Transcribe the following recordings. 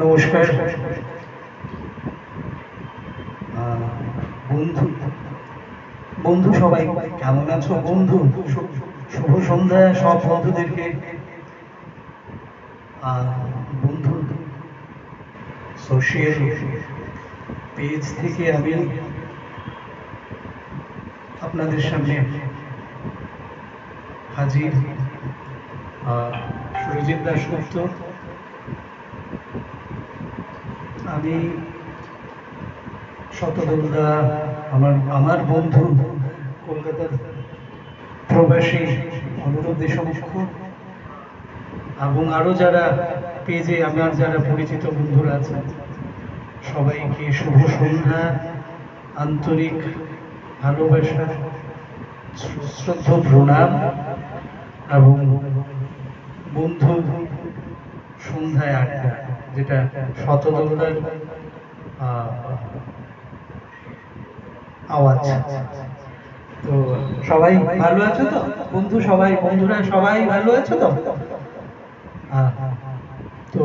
নমস্কার বন্ধু বন্ধু সবাই কেমন আছো? বন্ধু শুভ সন্ধ্যা সব বন্ধুদেরকে। বন্ধু সোশ্যাল পেজ থেকে আমি আপনাদের সামনে হাজির। সুরজিৎ দাশগুপ্ত। আমি শতদলদা আমার বন্ধু কলকাতার প্রবাসী অনুরোধ দেশমুখ্য এবং আরো যারা পেজে আমার যারা পরিচিত বন্ধুরা আছেন সবাইকে শুভ সন্ধ্যা, আন্তরিক ভালোবাসা, শ্রদ্ধা প্রণাম এবং বন্ধু সন্ধ্যায় আড্ডা, যেটা শতদলদার আওয়াজ। তো সবাই ভালো আছো তো বন্ধু? বন্ধুরা সবাই ভালো আছো তো? তো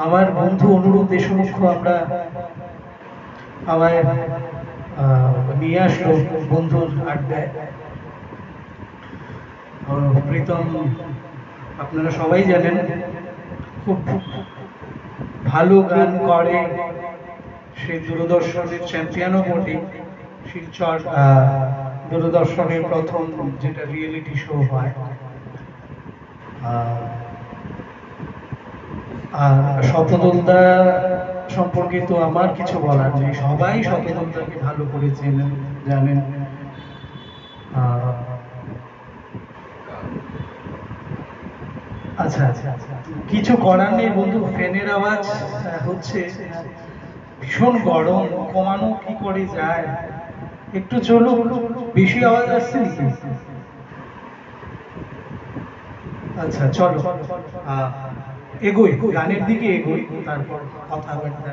আমার বন্ধু অনুরোধ দেশমুখ্য আমায় নিয়ে আসলো বন্ধুর আড্ডায়। প্রীতম আপনারা সবাই জানেন খুব ভালো গান করে, সে দূরদর্শনের চ্যাম্পিয়নও বটে। শিলচর দূরদর্শনের প্রথম যেটা রিয়েলিটি শো হয়। আর শতদলদা সম্পর্কে তো আমার কিছু বলার নেই, সবাই শতদলদাকে ভালো করে চেনেন, জানেন। আচ্ছা আচ্ছা কিছু করার নেই বন্ধু, ফ্যানের আওয়াজ হচ্ছে, ভীষণ গরম, কমানো কি করে যায়? একটু চলো, বেশি আওয়াজ আসছে নাকি? আচ্ছা চলো এগোই, গানের দিকে এগোই, তারপর কথাবার্তা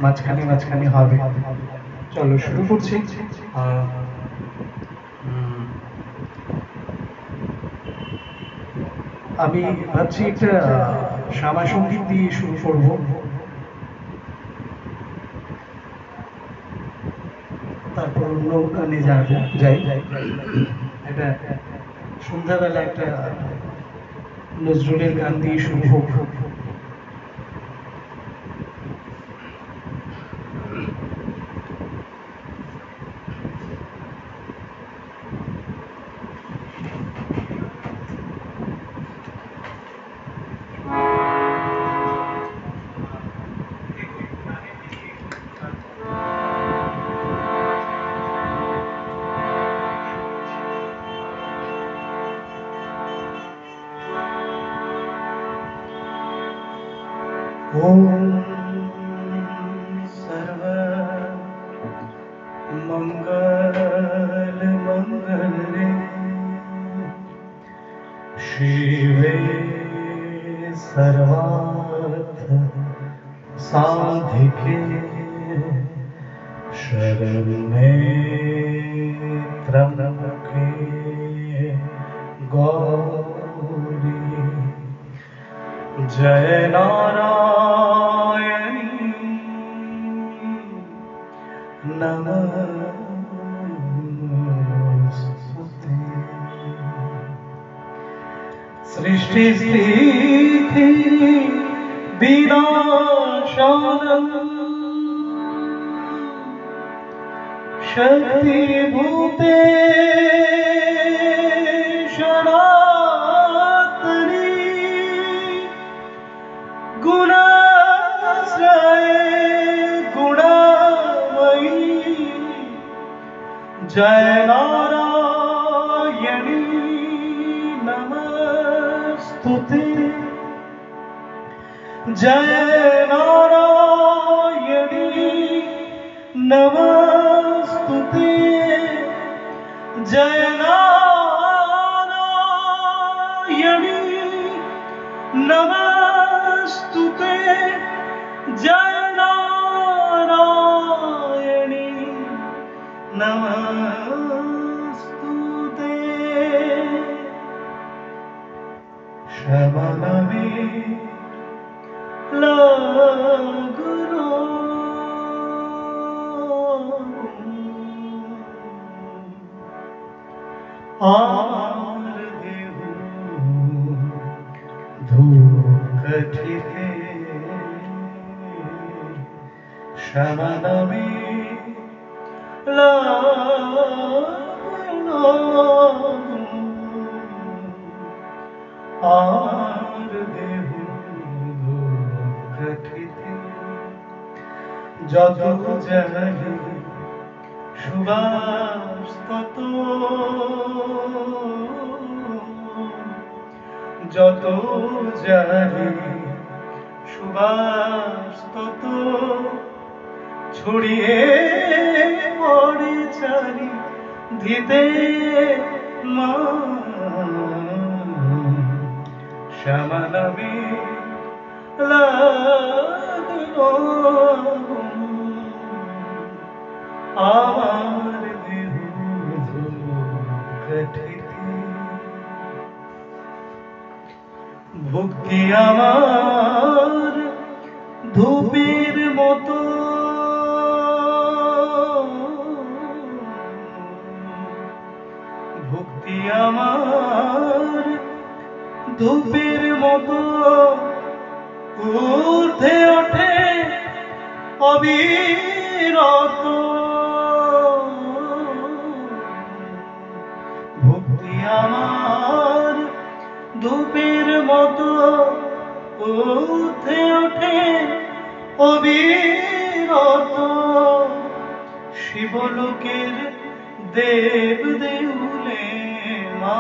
মাঝখানে হবে। চলো শুরু করছি। আমি ভাবছি একটা শ্যামা সঙ্গীত দিয়ে শুরু করব। তারপর অন্য গানে যাই। এটা সন্ধ্যাবেলা একটা নজরুলের গান দিয়ে শুরু হোক। ओम सर्व मंगल मंगले शिवे सर्वार्थ साधिके शरण्ये त्र्यंबके गौरी जय नारायणी नमस्ते। सृष्टि स्थिति विनाशानं शक्ति भूते जय नारायणी नमस्तुते। जय नारायणी नमस्तुते। जय नारायणी नमस्तुते। जय नारायणी नमस्तुते। श्रवणवे লাগলো আমার দেহ ধূপকাঠিতে শ্যামানামে লাগলো আমার দেহ ধূপকাঠিতে যত জানি সুবাস তত যত জানি সুবাস তত ছড়িয়ে পড়ে চারি দিতে মা শ্যামা নামে লাগলো আমার দেহ ধূপকাঠিতে ভক্তি আমার ধূপের মতো ভক্তি আমার ধূপের মতো ঊর্ধ্বে ওঠে অবিরত ভক্তি আমার ধূপের মতো ঊর্ধ্বে ওঠে অবিরত শিবলোকের দেব দেউলে মা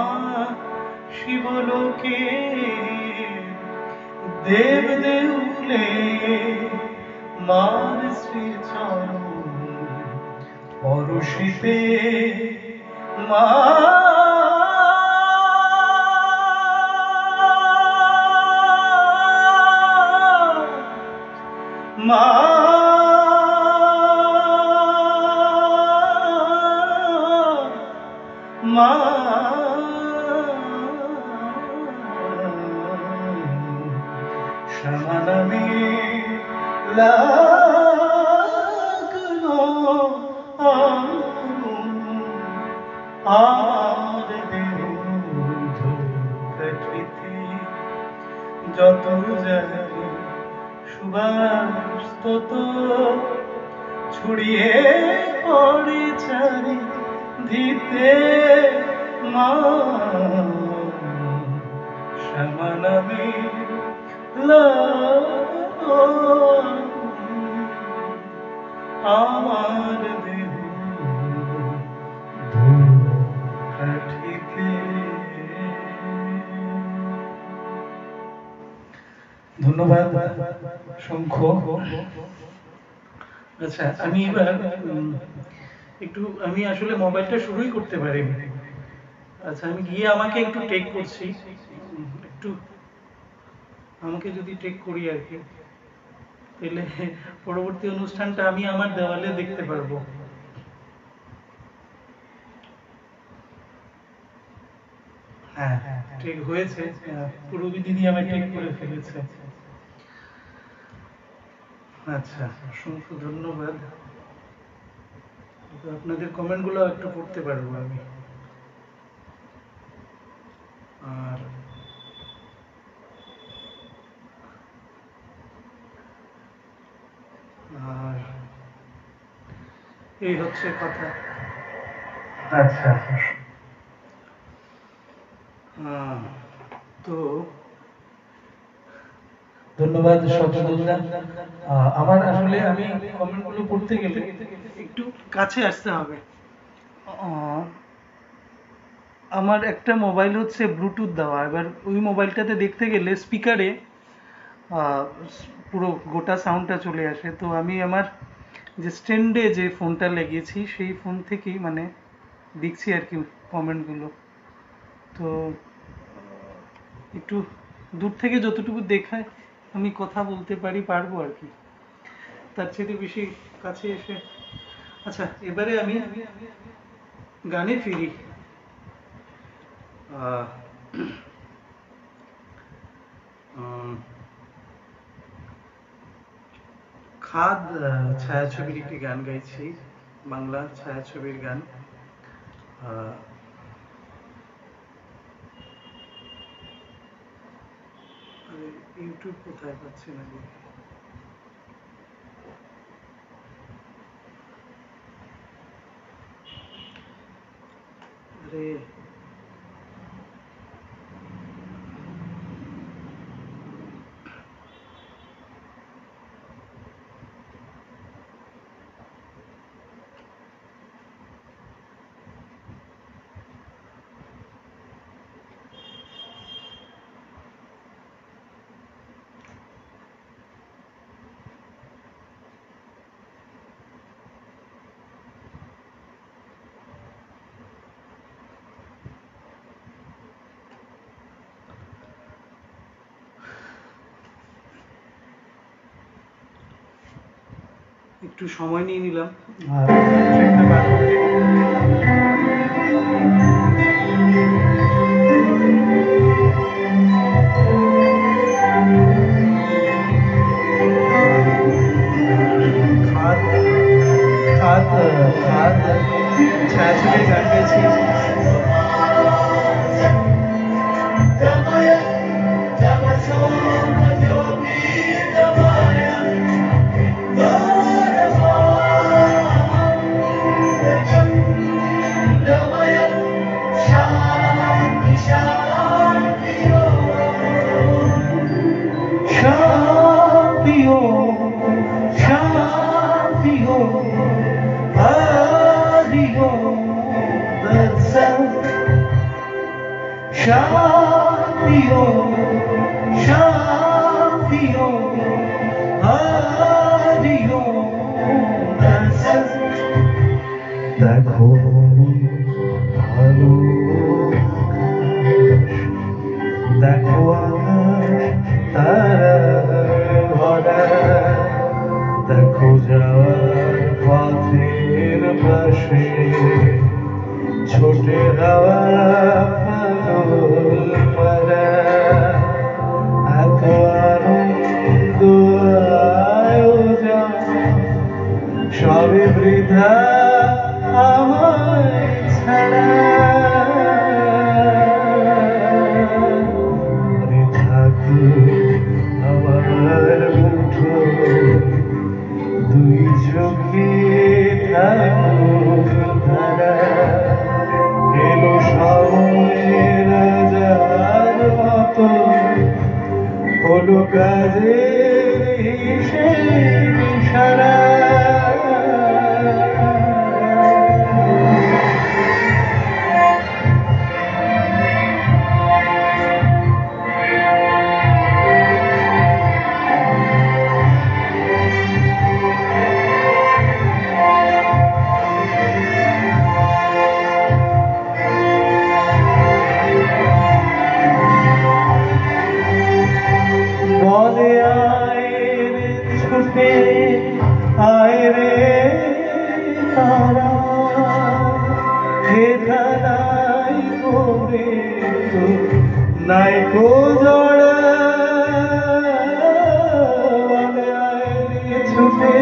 শিবলোকে দেব দেউলে মার শ্রীচরণ পরশিতে মা মা মা শ্যামা নামে লাগলো আমার দেহ ধূপকাঠিতে যত জানি সুবাস তত ছড়িয়ে পড়ে চারি দিতে মা শ্যামা নামে লাগলো আমার দেহ ধূপকাঠিতে। ধন্যবাদ শঙ্খ। আচ্ছা আমি এবার একটু আমি আসলে মোবাইলটা শুরুই করতে পারিনি। আচ্ছা আমি গিয়ে আমাকে একটু টেক করছি, একটু আমাকে যদি টেক করি আর কি, তাহলে পরবর্তী অনুষ্ঠানটা আমি আমার দেওয়ালে দেখতে পারবো। হ্যাঁ ঠিক হয়েছে, পূরবী দিদি আমায় টেক করে ফেলেছে। আচ্ছা অসংখ্য ধন্যবাদ। আপনাদের কমেন্টগুলো একটু পড়তে পারবো আমি। আর আর এই হচ্ছে কথা। আচ্ছা তো ধন্যবাদ সচেতনদা। আমার আসলে আমি কমেন্টগুলো পড়তে গেলে একটু কাছে আসতে হবে। আমার একটা মোবাইল হচ্ছে ব্লুটুথ দেওয়া, এবার ওই মোবাইলটাতে দেখতে গেলে স্পিকারে পুরো গোটা সাউন্ডটা চলে আসে। তো আমি আমার যে স্ট্যান্ডে যে ফোনটা লাগিয়েছি সেই ফোন থেকেই মানে দেখছি আর কি কমেন্টগুলো। তো একটু দূর থেকে যতটুকু দেখায় আমি কথা বলতে পারবো আর কি, তার চেয়ে বেশি কাছে এসে। আচ্ছা এবারে আমি গানে ফিরি। খাদ ছায়াছবির একটি গান গাইছি, বাংলা ছায়াছবির গান। ইউটিউব কোথায় পাচ্ছি না, আরে একটু সময় নিয়ে নিলাম ট্রেকটা বার করতে। ছায়াছবির গান গাইছি। দেখো ভালো দেখো ভরা দেখো যাওয়ার পথের পাশে ছোটে হাওয়া পাগল পারা এত আনন্দ আয়োজন সবে বৃথা আমায় ছাড়া থাকু আমার মুঠো দুই চোখে থাকুক ধারা এলো সময়ের যার মতো হলো কাজের হিসেব সারা आए रे तारा हे धनाई गोरे तो नाई को जोड़ा आए रे छुपे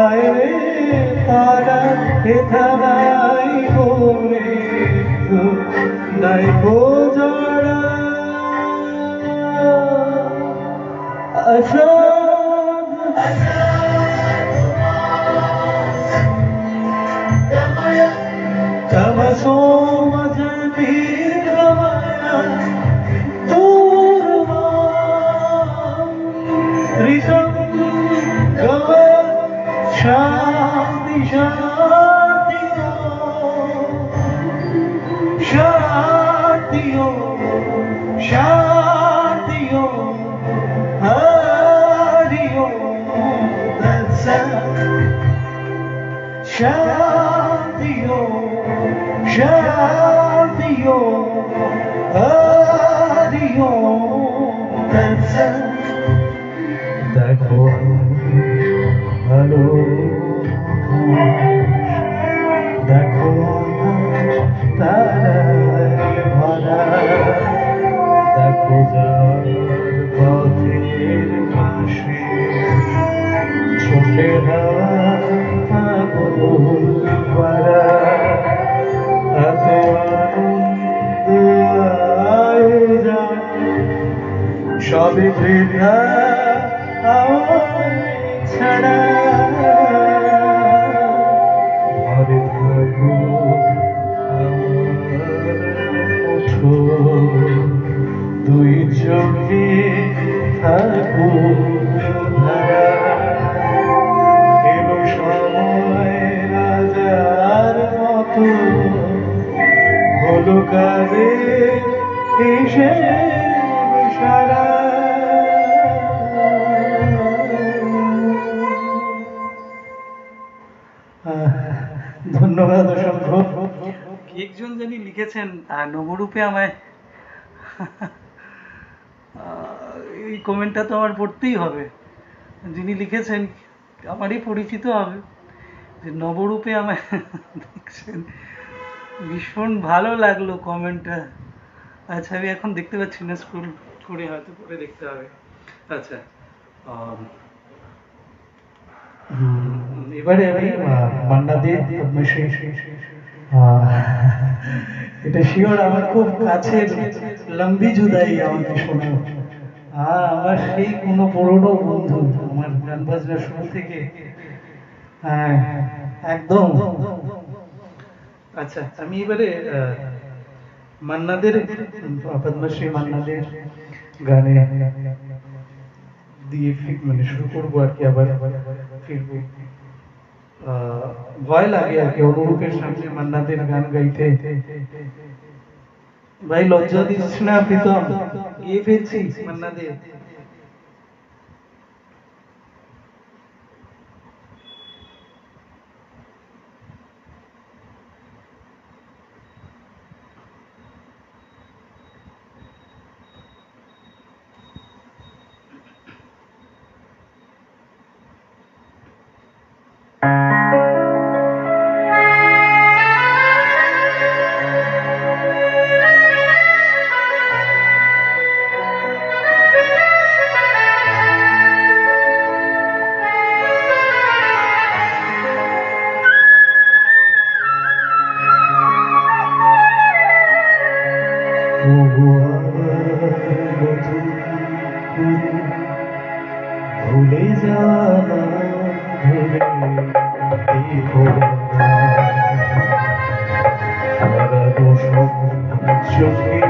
आए रे तारा हे धनाई गोरे तो नाई को जोड़ा अच्छा शांति शांतियों शांतियों हरियों शांतियों शांतियों हरियों देखो ভালো দেখো তারায় ভরা দেখো যার পথের পাশে ছোটে সবে বৃথা আমায় ছাড়া ঘরে থাকো আমার ওঠো দুই চোখে থাকো ধারা এলো সময় রাজার মতো হলো কাজে এসে সারা ধন্যবাদ অসংখ্য। কি একজন জানি লিখেছেন নবরূপে আমায় এই কমেন্টটা তো আমার পড়তেই হবে। যিনি লিখেছেন আমারই পরিচিত হবে, যে নবরূপে আমায় দেখছেন। ভীষণ ভালো লাগলো কমেন্টটা। আচ্ছা আমি এখন দেখতে পাচ্ছি না, স্ক্রল করে হয়তো পরে দেখতে হবে। আচ্ছা এবারে আমি মান্না দে পদ্মশ্রী, এটা শিওর আমার খুব কাছের লম্বি জুদাই আমাকে শোনা। আমার সেই কোনো পুরনো বন্ধু, আমার গান বাজনা শুরু থেকে, হ্যাঁ একদম। আচ্ছা আমি এবারে মান্নাদের, পদ্মশ্রী মান্নাদের গানে দিয়ে মানে শুরু করবো আর কি, আবার ফিরবো। ভয় লাগে আর কি অনুরূপের সামনে মান্নাদের গান গাইতে। ভাই লজ্জা দিস না প্রীতম, গিয়ে ফেলছি মান্নাদের। ভুলে যাওয়া ধরে দেখো হারানো সব চোখে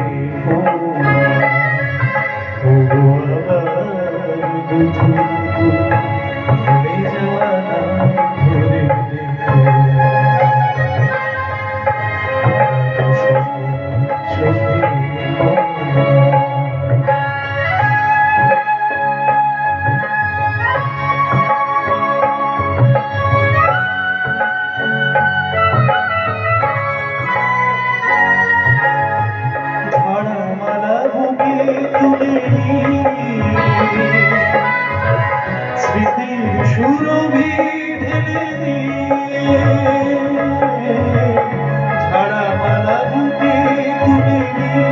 ভুলে যাওয়া ধরে দেখো হারানো সব চোখে স্মৃতির সুরভি ঢেলে দিয়ে ঝাড়া মালা বুকে তুলে নিয়ে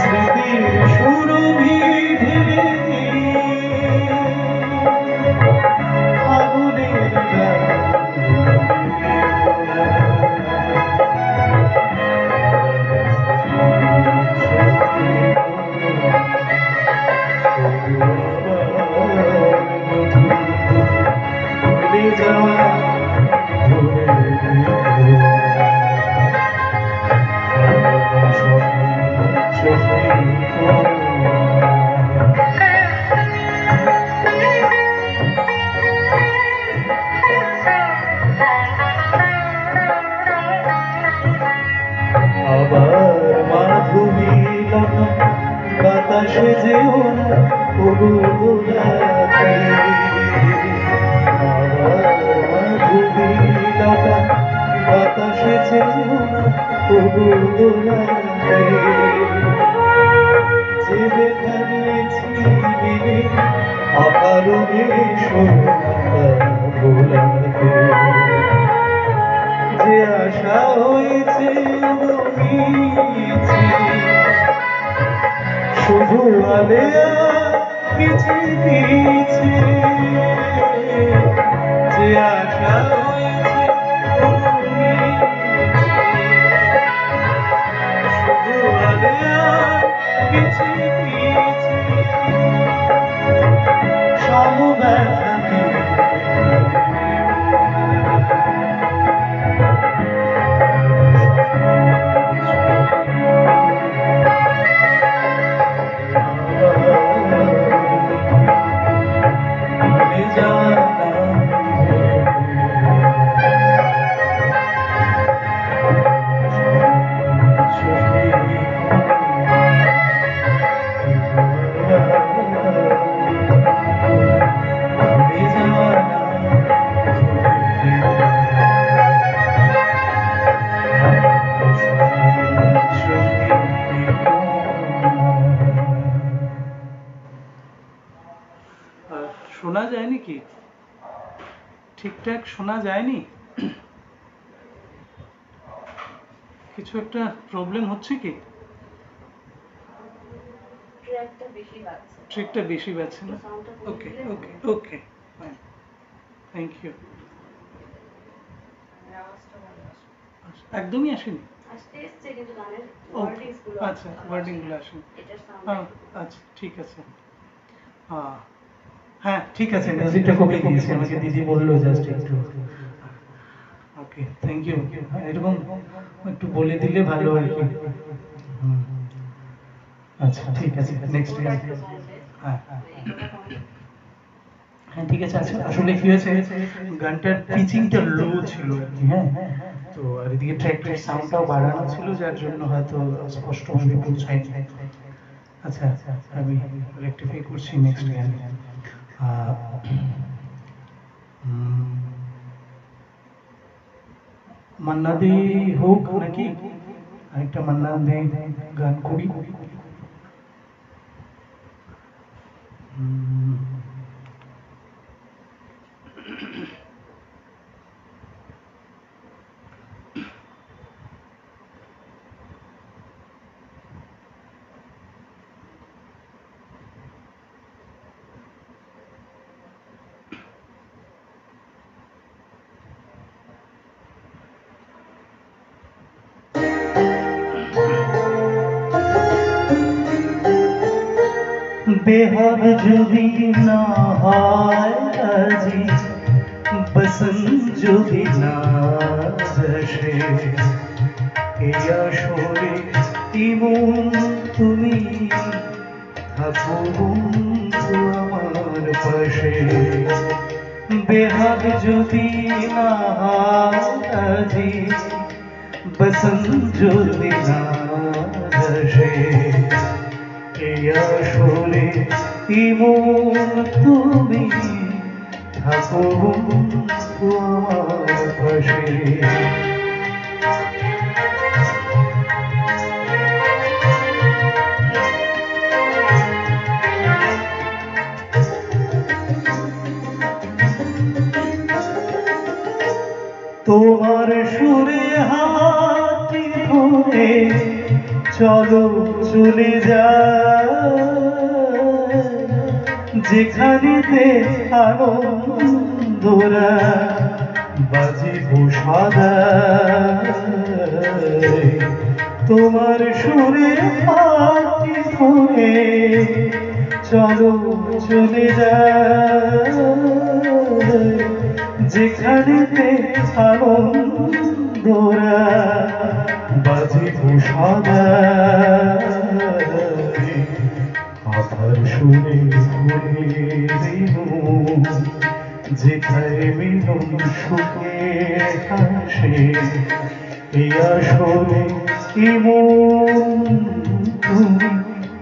স্মৃতির সুরভি ঢেলে দিয়ে ফাগুনের আবার মাধুরী লতা বাতাসে যেও না দোলাতে আবার মাধুরী লতা বাতাসে যেও না দোলাতে যে ব্যথা নিয়েছি বিনে অকারণে সোনাটা ভোলাতে যে আশা হয়েছে শুধু আলেয়া কিছু দিয়েছে যে আশা হয়েছে শুধু আলেয়া কি? ঠিকঠাক শোনা যায়নি? কিছু একটা প্রবলেম হচ্ছে কি? ট্র্যাকটা বেশি বাজছে না? ওকে ওকে ওকে ফাইন, থ্যাংক ইউ। একদমই আসেনি? ওকে, আচ্ছা, ওয়ার্ডিংগুলো আসেনি। আচ্ছা ঠিক আছে। হ্যাঁ ঠিক আছে, মিউজিকটা কমিয়ে দিয়েছি, আমাকে দিদি বললো জাস্ট একটু। Okay thank you. এরকম একটু বলে দিলে ভালো আর কি। আচ্ছা ঠিক আছে, নেক্সট টাইম। হ্যাঁ হ্যাঁ ঠিক আছে। আচ্ছা আসলে কি হয়েছে, গানটার পিচিংটা লো ছিল আর কি। হ্যাঁ, তো আর এদিকে ট্র্যাকের সাউন্ডটাও বাড়ানো ছিল, যার জন্য হয়তো স্পষ্টভাবে পৌঁছায়নি। আচ্ছা আমি রেকটিফাই করছি নেক্সট গানে। মান্না দে হোক নাকি আরেকটা মান্না দে গান করি। बेहद जुदी ना হয় আজি বসন্ত যদি না আসে, এই আসরে ইমন তুমি থাকো বন্ধু আমার পাশে। বেহদ যদি না হয় আজি বসন্ত যদি না আসে, এই আসরে ইমন তুমি থাকো বন্ধু আমার পাশে। তোমার সুরে হাতটি ধরে চলো চলে যা, যেখানেতে আনন্দরা বাজিব সদা। তোমার সুরে হাতটি ধরে চলো চলে যা, যেখানেতে আনন্দরা বাজিব সদা। আধার সুরে ঘুরে দেব যেথায় মিলন সুখে হাসে, এই আসরে ইমন তুমি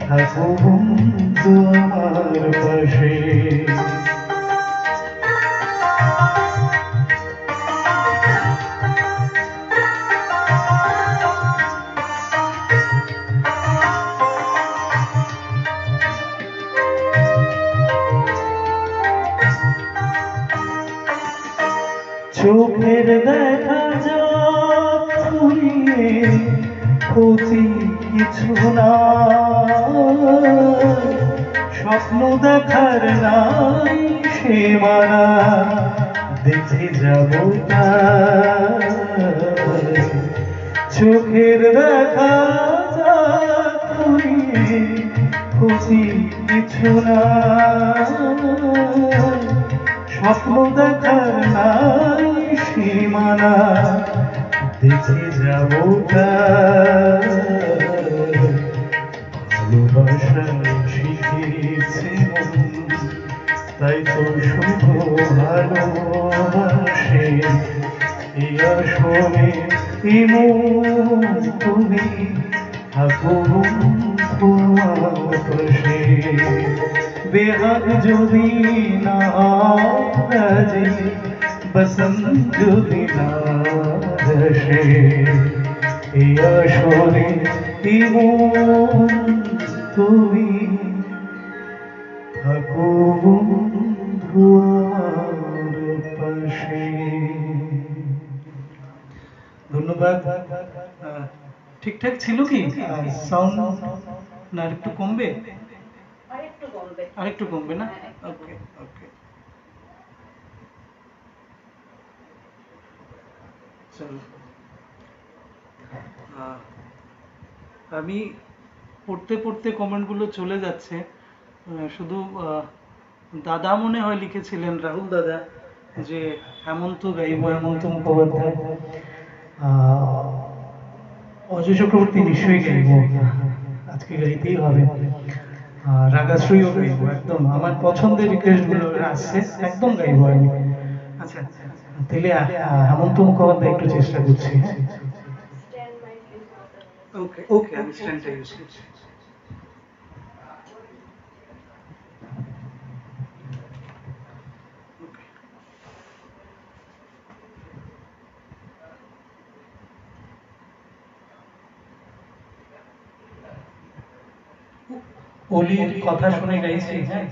থাকো বন্ধু আমার পাশে। চোখের দেখা যা ফুরিয়ে ক্ষতি কিছু না, স্বপ্ন দেখার নাই সে মানা, দেখে যাব চোখের দেখা যা ফুরিয়ে ক্ষতি কিছু না, স্বপ্ন দেখার নাই সীমানা, দেখে যাব ভালোবাসা শিখেছে তাই তো শুধু ভালোবাসে, এই আসরে ইমন তুমি থাকো তোমার পাশে। বেহাগ যদি না রাজে বসন্ত যদি না আসে, এই আসরে ইমন তুমি থাকো বন্ধু। ধন্যবাদ। ঠিকঠাক ছিল কি সাউন্ড, না একটু কমবে? আরেকটু কমবে না? ওকে ওকে, চলো। আমি পড়তে পড়তে কমেন্টগুলো চলে যাচ্ছে। শুধু দাদা মনে হয় লিখেছিলেন, রাহুল দাদা, যে হেমন্ত গাইব, হেমন্ত মুখোপাধ্যায়। অজয় চক্রবর্তী নিশ্চয়ই গাইব, আজকে গাইতেই হবে। রাগাশ্রীও গাইব, একদম আমার পছন্দের রিকোয়েস্ট গুলো আসছে, একদম গাইব আমি। আচ্ছা, তাহলে হেমন্ত মুখোপাধ্যায় একটু চেষ্টা করছি। হ্যাঁ, ওকে ওকে, আমি স্ট্যান্ডটা ইউজ করছি। অলির কথা শুনে গাইছি। হ্যাঁ,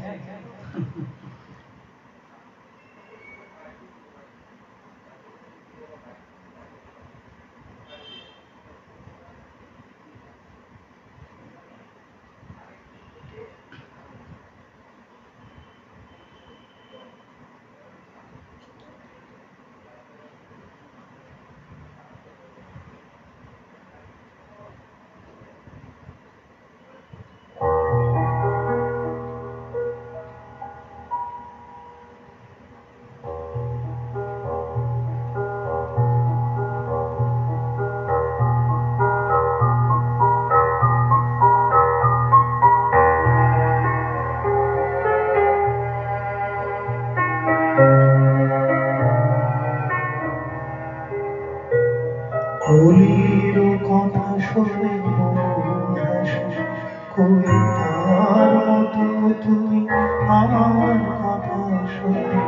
অলির কথা শুনে কবিতার মতো তুমি আমার কথা শুনে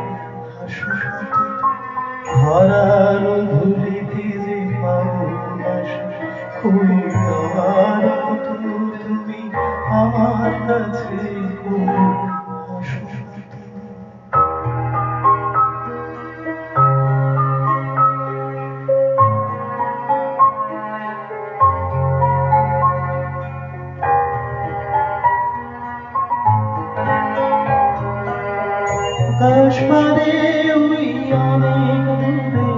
হাসো। ধরার ধুলিতে যে পাগল আসে, কবিতার মতো তুমি আমার কাছে হাসো। আকাশ পারে ওই অনেক দূরে,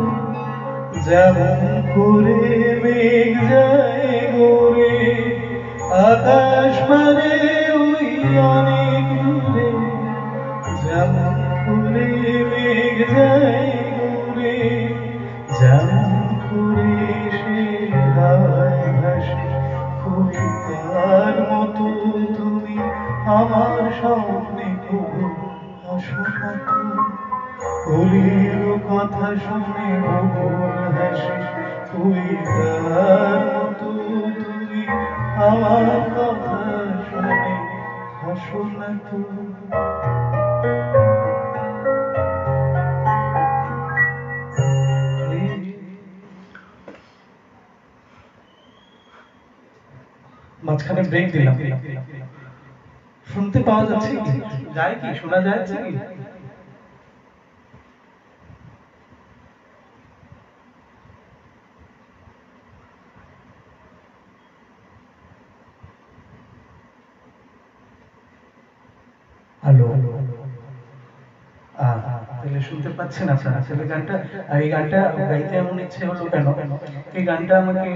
যেমন করে মেঘ যায় গোরে। আকাশ পারে ওই অনেক দূরে, যেমন করে মেঘ যায় গোরে। যেমন করে সে হাওয়ায় ভাসে, কবিতার মতো তুমি আমার সামনে হাসো না তো। অলির কথা শুনে বকুল হাসে, কবিতার মতো তুমি আমার কথা শুনে হাসো না তো। মাঝখানে ব্রেক দিলাম, শুনতে পাওয়া যাচ্ছে কি? যায় কি, শোনা যাচ্ছে কি? হ্যালো, তাহলে শুনতে পাচ্ছেন আপনারা? তাহলে গানটা, এই গানটা গাইতে এমন ইচ্ছে হলো কেন, এই গানটা আমাকে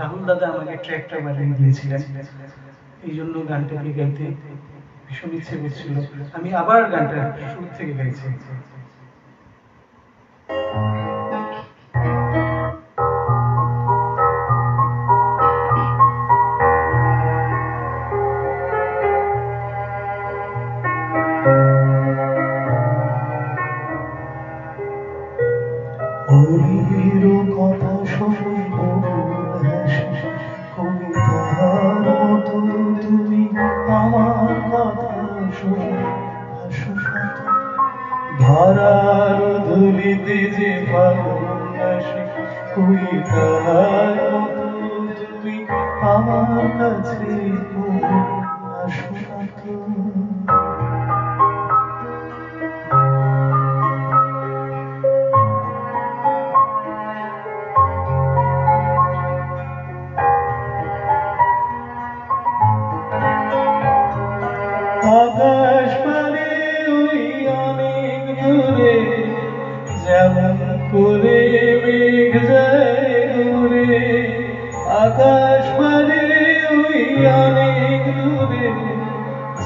রাহুল দাদা আমাকে ট্র্যাকটা বানিয়ে দিয়েছিলেন, এই জন্য গানটাকে গাইতে ভীষণ ইচ্ছে করছিল। আমি আবার গানটা শুরু থেকে গাইছি। অলির কথা শুনে বকুল হাসে, কবিতার মতো তুমি আমার কথা শুনে হাসো না তো। ধরার ধুলিতে যে পাগল আসে, কবিতার মতো তুমি আমার কাছে হাসো না তো। আকাশ পারে ওই অনেক দূরে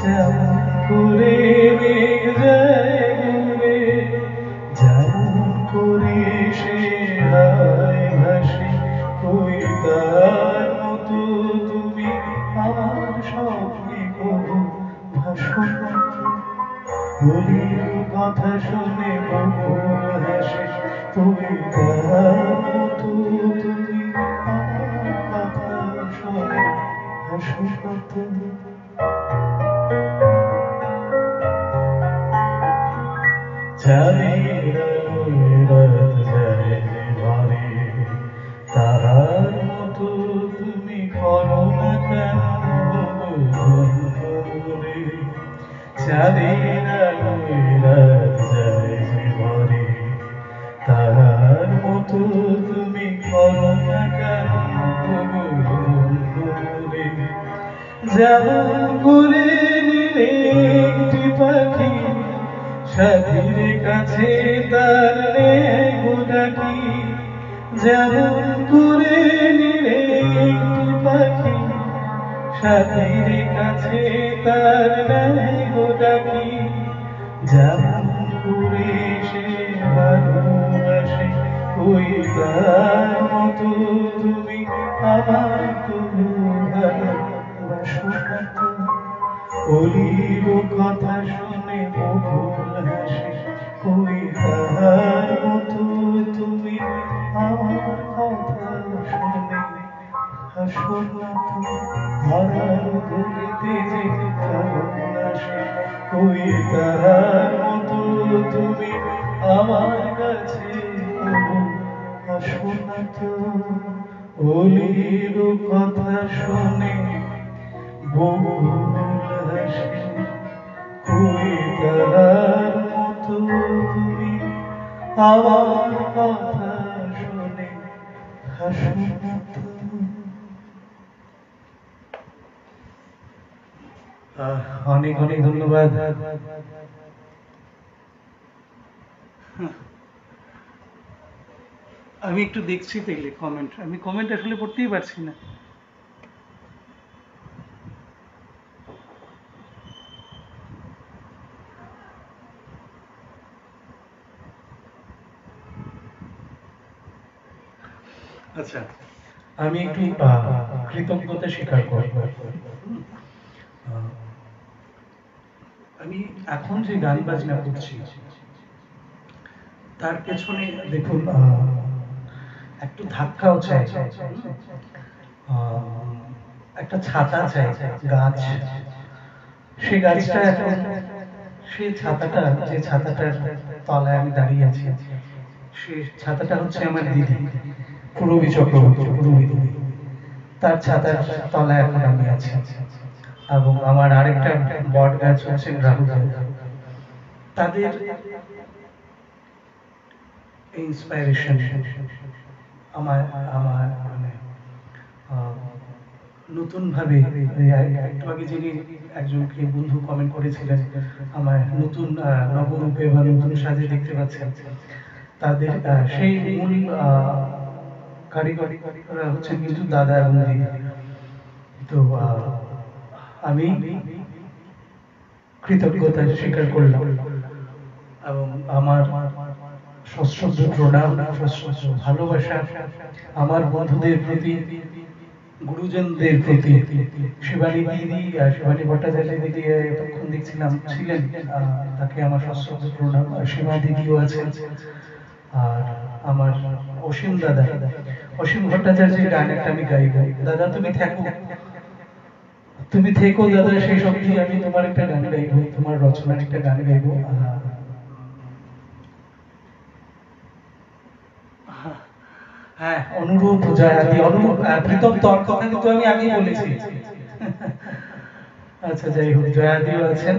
যেমন করে মেঘ যায় ঘুরে, যেমন করে সে হাওয়ায় ভাসে, ওই তার মতো তুমি আমার স্বপ্নে কবু ভাসো না। বলির কথা শুনে বকুল হাসে, ওই তার মতো তুমি আমার কথা শুনে হাসো কত। চাঁদের আলোয় রাত যায় যে ঘরে, তাহার মতো তুমি করো না কেন বন্ধুরে। চাঁদের আলোয় রাত যায় যে ঘরে, তাহার মতো তুমি করো না কেন বন্ধুরে। যেমন করে নিলে একটি পাখি সাথীর কাছে তার নেগো ডাকি, যেমন করে নিলে একটি পাখি সাথীর কাছে তার নেগো ডাকি, যেমন করে সে ভালোবাসে, ওই তার মতো তুমি আমার তবু ভালোবাসো না তো। অলির কথা শুনে বকুল হাসে, ওই তাহার মতো তুমি আমার কথা শুনে হাসো না তো। ধরার গলিতে যে ফাগুন আসে, ওই তাহার মতো তুমি আমার কাছে তবু আসো না তো। অলির কথা শুনে বকুল হাসে, ওই তাহার মতো তুমি আমার কথা শুনে হাসো না তো। অনেক অনেক ধন্যবাদ। আমি একটু দেখছি তাইলে কমেন্ট, আমি কমেন্ট আসলে পড়তেই পারছি না। আচ্ছা, আমি একটু কৃতজ্ঞতা স্বীকার করব। আহ, আমি এখন যে গান বাজনা করছি তার পেছনে দেখুন একটু ধাক্কাও চাই, একটা ছাতা চাই, গাছ। সেই গাছটা এখন, সেই ছাতাটা, যে ছাতাটার তলায় আমি দাঁড়িয়ে আছি, সেই ছাতাটা হচ্ছে আমার দিদি পূরবী চক্রবর্তী, পূরবী দিদি। তার ছাতার তলায় এখন আমি আছি। এবং আমার আরেকটা বট গাছ হচ্ছে রাহুল। তাদের ইন্সপাইরেশন আমার আমার মানে নতুন ভাবে, একটু আগে যিনি একজনকে বন্ধু কমেন্ট করেছিলেন আমার নতুন নবরূপে বা নতুন সাজে দেখতে পাচ্ছেন, তাদের সেই মূল কারিগরি হচ্ছেন কিন্তু দাদা এবং দিদা। তো আমি কৃতজ্ঞতা স্বীকার করলাম এবং আমার সশ্রদ্ধ প্রণাম, সশ্রদ্ধ ভালোবাসা আমার বন্ধুদের প্রতি, গুরুজনদের প্রতি। শিবানী দিদি, শিবানী ভট্টাচার্য দিদি এতক্ষণ দেখছিলাম ছিলেন, তাকে আমার সশ্রদ্ধ প্রণাম। সীমা দিদিও আছেন, আর আমার অসীম দাদা, অসীম ভট্টাচার্যের গান একটা আমি গাইব। দাদা তুমি থাকো, তুমি থেকো দাদা, সেই সবজি আমি তোমার একটা গান গাইবো, তোমার রচনার একটা গান গাইবো। হ্যাঁ, অনুরূপ জয়াদি, অনুরূপ প্রীতম তোর কথা কিন্তু আমি আগেই বলেছি। আচ্ছা যাই হোক, জয়াদিও আছেন,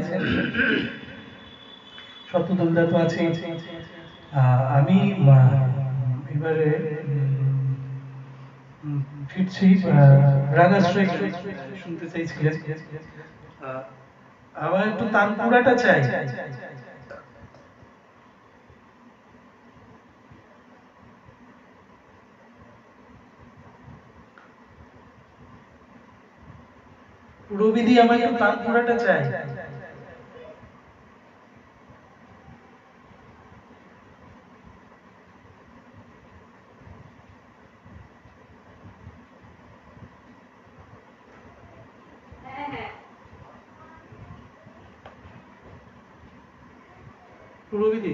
শতদুলদা তো আছে। আমি এবারে ফিরছি রাগাশ্রয় শুনতে চাইছিলেন, আমার একটু তানপুরাটা চাই। পুরোবিধি আমার একটু তাল পুরাটা চাই। পুরোবিধি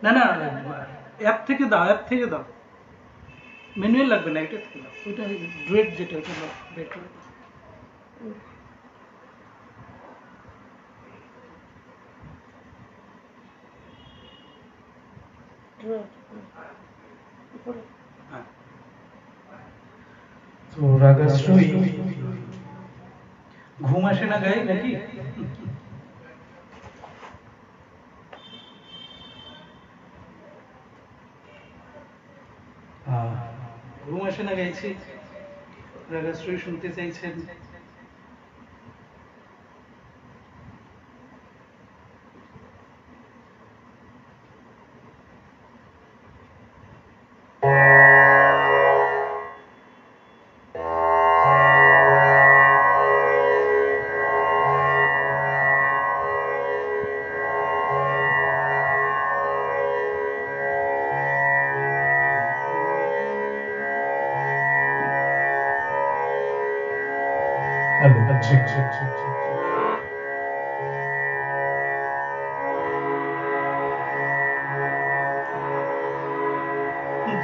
না না, অ্যাপ থেকে দাও, অ্যাপ থেকে দাও, ম্যানুয়াল লাগবে না, এটা থেকে দাও, ওইটা ডুয়েট যেটা ওটা দাও, বের করে দাও। হ্যাঁ। তো রাগাশ্রয়ী ঘুম আসে না গায়ে নাকি? ঘুম আসে না গাইছি, রাগাশ্রয়ী শুনতে চাইছেন।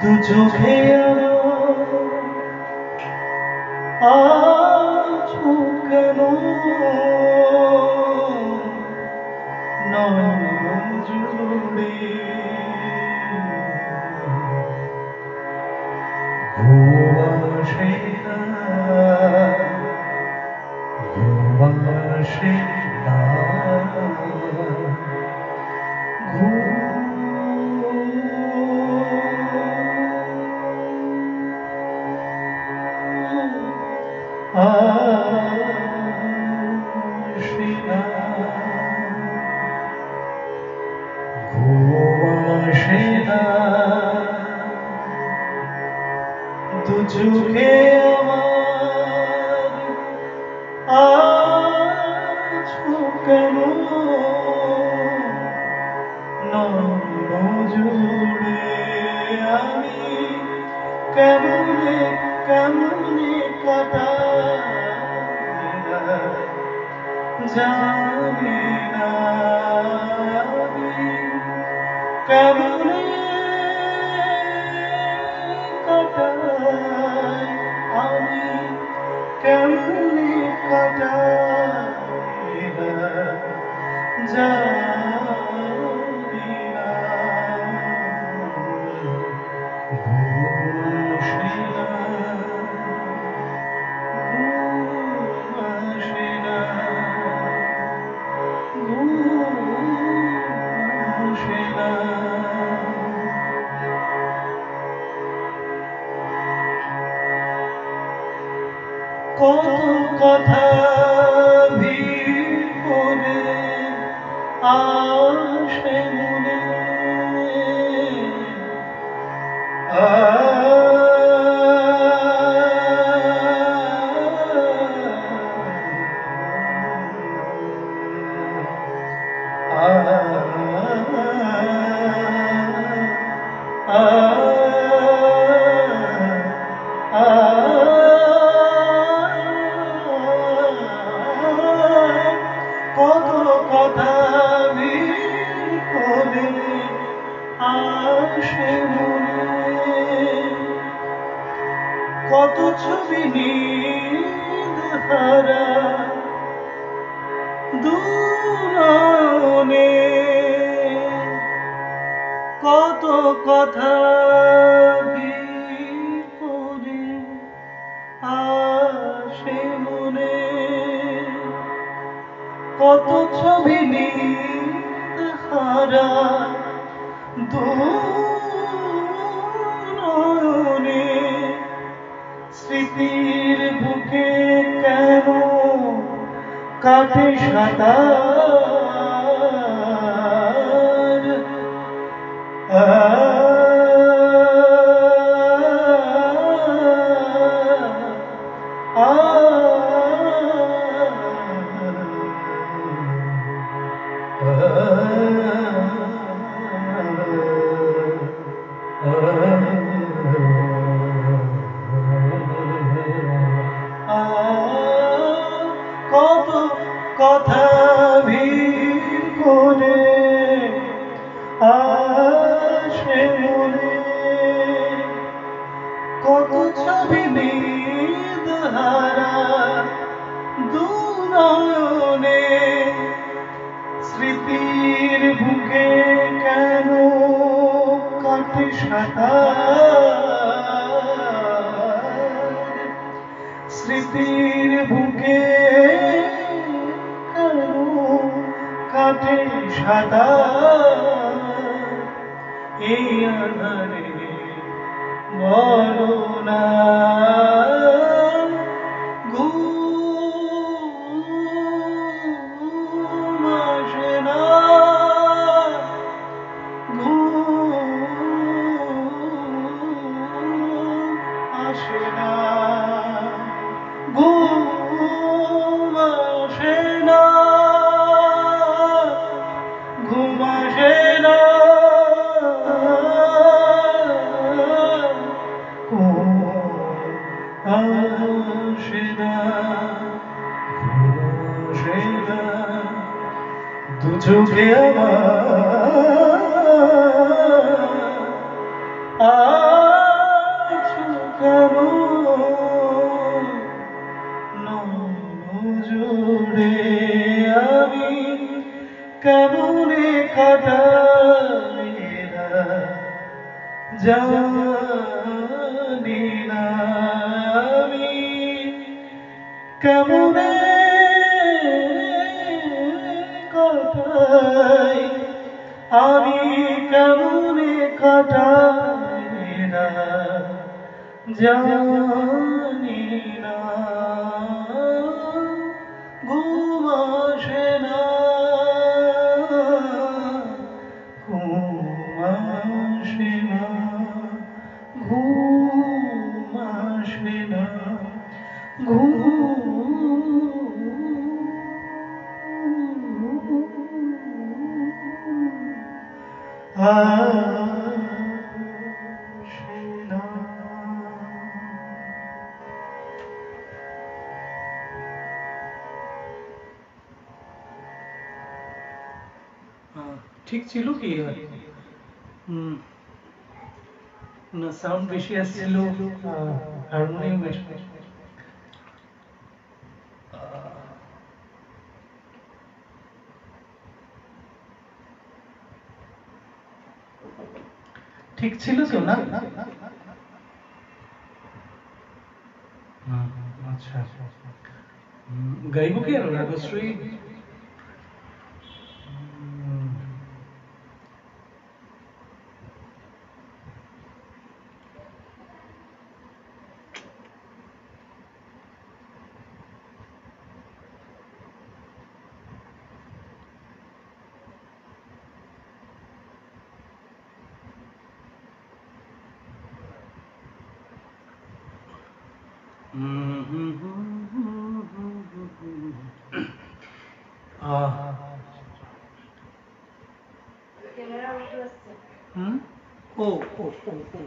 দু চোখে আছো কেন নয়ন জুড়ে ঘুম আসে না, ঘুম আসে না, আসে না, ঘুম আসে না, দু চোখে আমার আছো কেন নয়ন জুড়ে আমি কেমনে কেমনে কাটাই জানি না, আমি কেমনে কাটাই, আমি কেমনে কাটাই না জানি না, ঘুম আসে না, ঘুম আসে না, ঘুম আসে না। কত কথা ভিড় করে আসে মনে, কত কথা ভিড় করে আসে মনে, কত ছবি নীল হারা দুনয়নে, কত কথা ভিড় করে আসে মনে, কত ছবি নীল হারা দুনয়নে, স্মৃতির বুকে কেন কাটে সাঁতার, কত ছবি নির্ধারা দু নয়নে, স্মৃতির বুকে কেন কাটে সাঁতার, স্মৃতির বুকে কেন কাটে সাঁতার, এই আধারে বলো না ঘুম আসে না, ঘুম আসে না, ঘুম আসে না, ঘুম আসে না, ঘুম আসে না, ঘুম আসে না, দু চোখে আমার আছো কেন নজরে, আমি কেমনে কাটাই জানি না, আমি কেমনে কাটাই, আমি কেমনে কাটাই না জানি না, ঘুম আসে না, ঘুম আসে না, ঘুম আসে না, আসে না। ঠিক ছিল কি? না সাউন্ড বেশি আসছিল হারমোনিয়ামের। ঠিক ছিল তো না? আচ্ছা গাইব কি আর রাগশ্রী? ও ও ও ও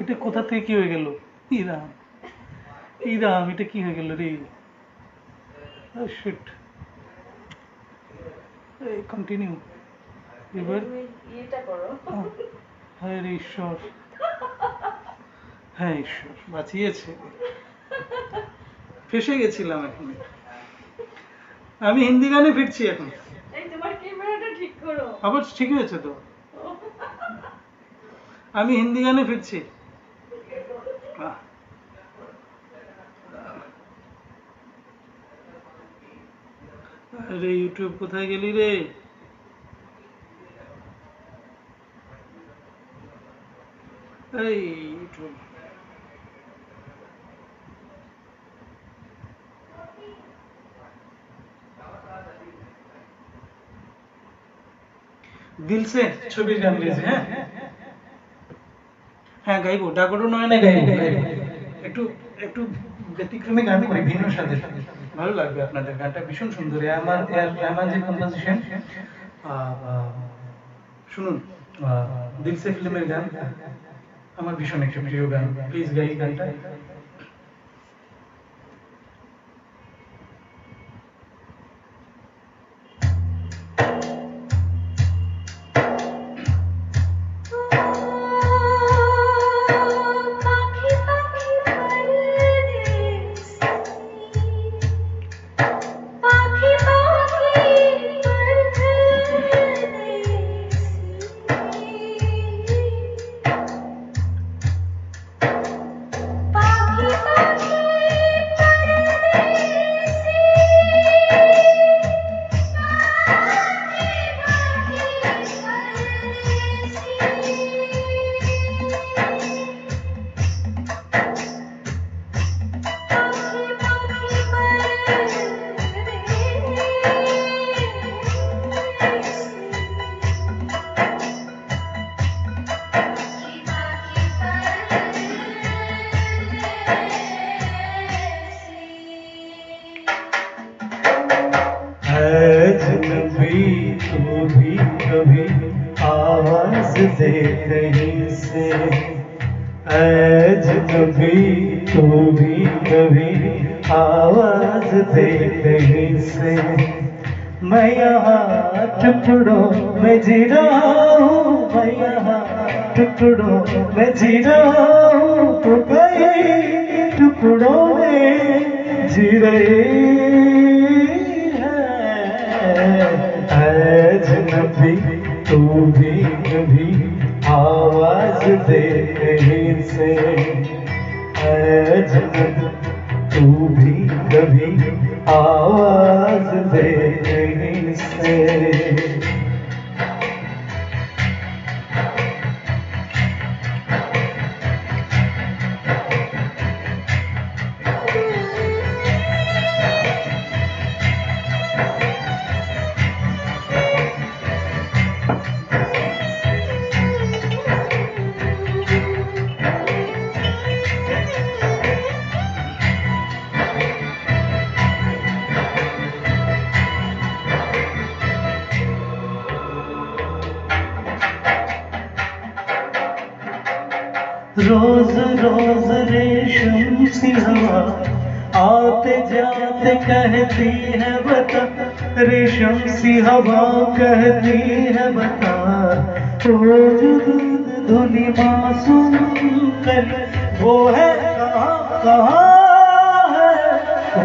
এটা কোথা থেকে কি হয়ে গেল? ইরাম ইরাম এটা কি হয়ে গেল রে? শিট, কন্টিনিউ এবার। হ্যাঁ রে ঈশ্বর, হ্যাঁ ঈশ্বর বাঁচিয়েছে, ফেসে গেছিলাম এখন। আমি হিন্দি গানে ফিরছি এখন। আবার ঠিক হয়েছে তো, আমি হিন্দি গানে ফিরছি। আরে ইউটিউব কোথায় গেলি রে? এই ইউটিউব দিল সে ছবির গান গেয়েছে। হ্যাঁ হ্যাঁ গাইবো, ডাগরু নয়নে গাইবো, একটু একটু ব্যতিক্রমী গান করি ভিন্ন স্বাদের, ভালো লাগবে আপনাদের। গানটা ভীষণ সুন্দর, আমার রহমান যে কম্পোজিশন। শুনুন, দিল সে ফিল্মের গান, আমার ভীষণ একটা প্রিয় গান, প্লিজ গাই গানটা। পাখি अजनबी तू भी कभी आवाज दे कहीं से। मैं यहाँ टुकड़ों में जी रहा हूँ, मैं यहाँ टुकड़ों में जी रहा हूँ, तो कई टुकड़ों में जी रही है। अजनबी तू भी कभी आवाज दे कहीं से। अजनबी तू भी कभी आवाज दे कहीं से। रोज रोज रेशम सी हवा आते जाते कहती है बता, रेशम सी हवा कहती है बता, रोज दूध धुली मासूम कर वो है कहाँ कहाँ है,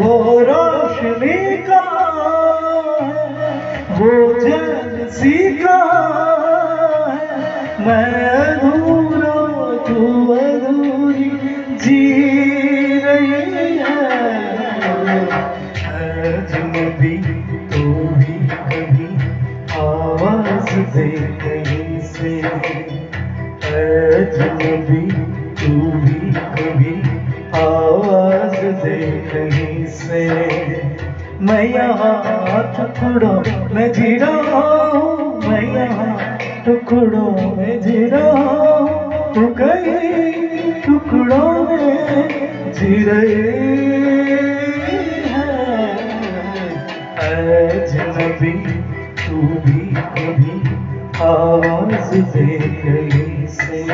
वो रोशनी कहाँ है, वो जलसी कहाँ है। मैं अधूरा तू अधूरी जी रही है। अजनबी तू भी कभी आवाज दे कहीं से। अजनबी तू भी कभी आवाज दे कहीं से। मैं यहाँ टुकड़ों में जी रहा हूँ, मैं यहाँ टुकड़ों में जी रहा हूँ, तू कई टुकड़ों में जी रही है। अजनबी तू भी कभी आवाज दे कहीं से।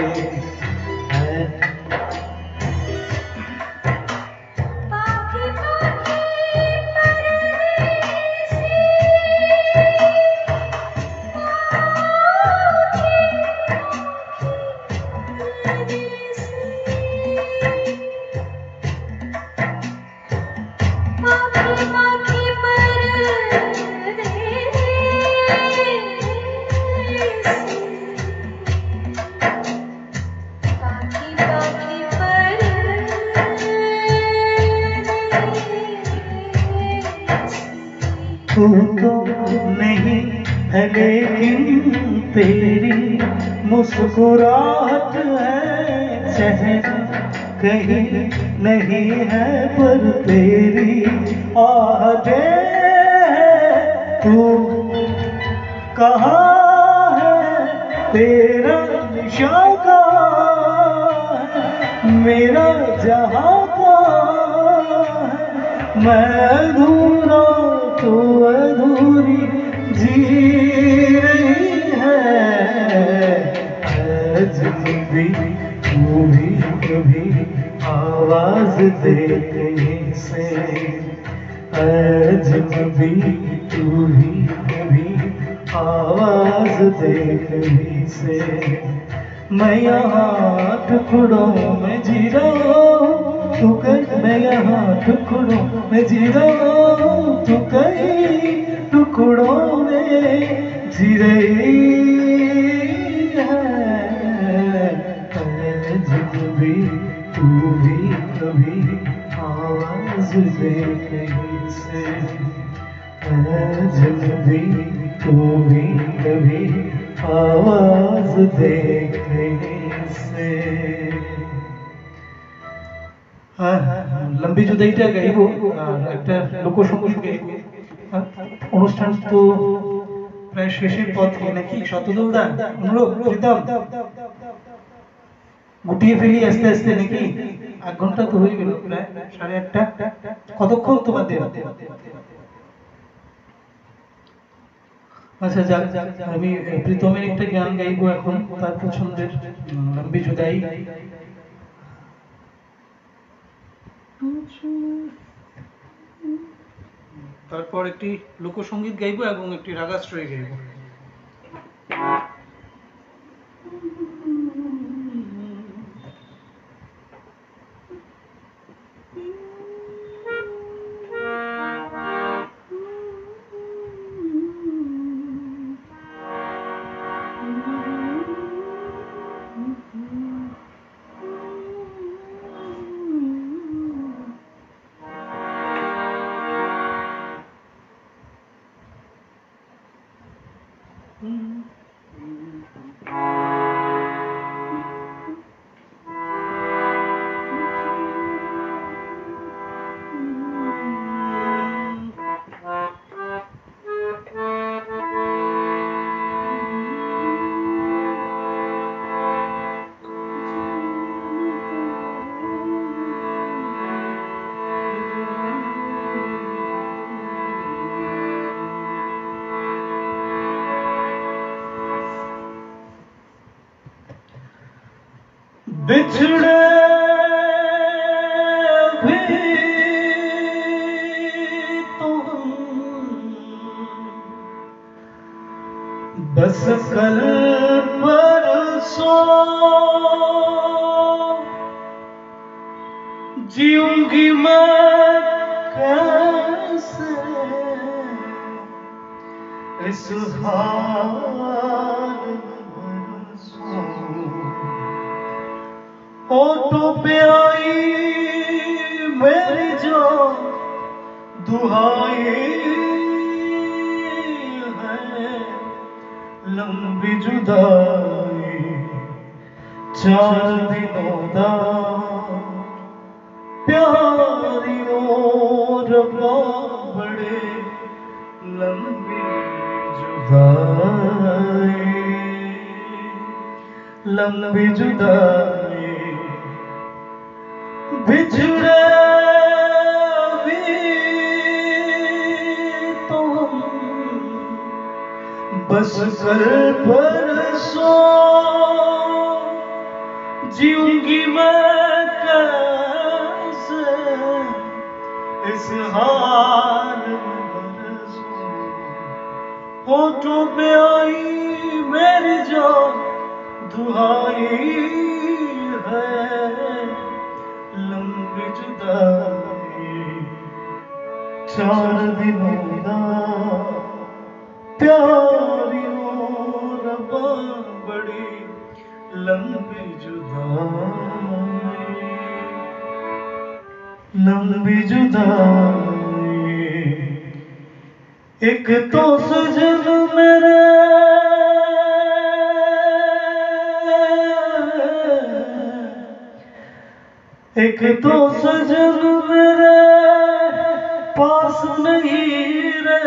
तू तो नहीं है लेकिन तेरी मुस्कुराहट है, चेहरा कहीं नहीं है पर तेरी आहटें हैं। तू कहाँ है, तेरा निशान कहाँ है, मेरा जहाँ कहाँ है। मैं अधूरा तू अधूरी जी रही है। अजनबी तू भी कभी आवाज दे कहीं से। अजनबी तू भी कभी आवाज दे कहीं से। मैं यहाँ टुकड़ों में जी रहा हूँ, तू कहीं, मैं यहाँ टुकड़ों में जी रहा हूँ, तू कहीं टुकड़ों में जी रही है। अजनबी तू भी कभी आवाज दे कहीं से। अजनबी तू भी कभी आवाज दे कहीं से। লম্বি জুদাইটা গাইব আর একটা লোকসঙ্গীত গাইব। অনুষ্ঠান তো প্রায় শেষের পথে নাকি শতদুলদা, অনুরোধ প্রীতম গুটিয়ে ফেলি আস্তে আস্তে নাকি। 8 ঘন্টা তো হয়ে গেল, প্রায় 8:30। কতক্ষণ তোমাদের? আচ্ছা যাক, আমি প্রীতমের একটা গান গাইবো এখন, তার পছন্দের লম্বি জুদাই। তারপর একটি লোকসঙ্গীত গাইবো এবং একটি রাগাশ্রয় গাইবো। बिछड़े भी तो बस कल परसों जीऊंगी मैं कैसे इस हाल होठों पे आई मेरी जो दुहाई है लंबी जुदाई 4 दिनों दा प्यारी और बड़े लंबी जुदाई लंबी जुदाई बिछड़े भी तो बस कल परसों जीऊंगी मैं कैसे इस हाल में बरसों होठों पे आई मेरी जो दुहाई है लंबी जुदाई 4 दिनों दा प्यारी रब्बा बड़ी लंबी जुदाई लंबी जुदाई एक तो सजन मेरे एक तो सजन मेरे पास नहीं रे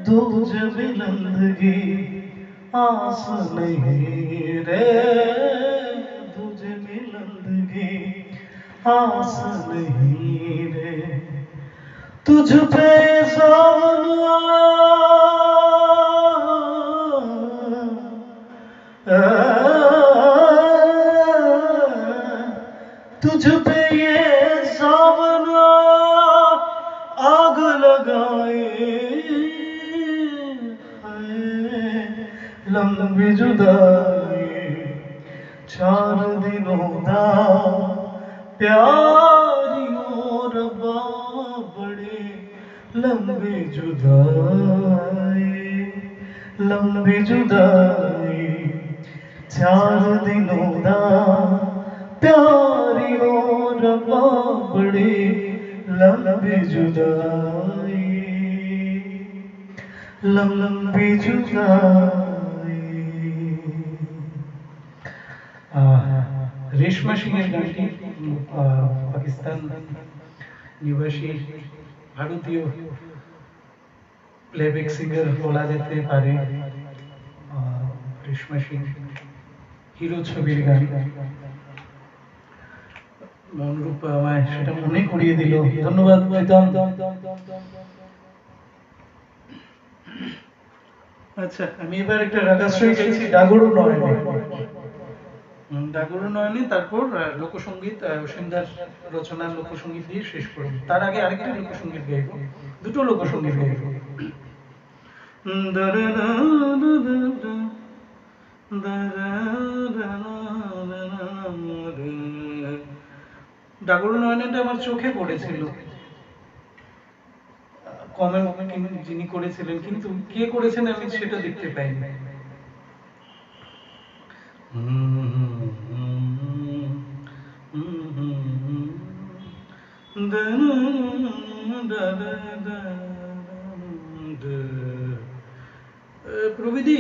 दूजे मिलंदगी आस नहीं रे दूजे मिलंदगी आस नहीं रे तुझ पे तुझ पे ये सावना आग लगाए लंबी जुदाई 4 दिनों दा प्यारी और बड़े लंबी जुदाई 4 दिनों दा प्यारी और बड़ी लंबी जुदाई लंबी जुदाई। रेशमा सिंहेर गानটি পাকিস্তান নিবাসী ভারতীয় প্লেব্যাক সিঙ্গার বলা যেতে পারে। রেশমা সিং হিরো ছবির গান মনরূপ আমায় সেটা মনে করিয়ে দিল। ধন্যবাদ প্রীতম। আচ্ছা আমি এবার একটা রাগাশ্রয় গাইছি, ডাগরও নয়। ডাগর নয়নে, তারপর লোকসঙ্গীত, সন্ধ্যার রচনার লোকসঙ্গীত দিয়ে শেষ করব। তার আগে আরেকটা লোকসঙ্গীত গাইব, দুটো লোকসঙ্গীত গাইব। ডাগর নয়নটা আমার চোখে পড়েছিল, কমেন্ট যিনি করেছিলেন, কিন্তু কে করেছেন আমি সেটা দেখতে পাইনি। প্রবিধি,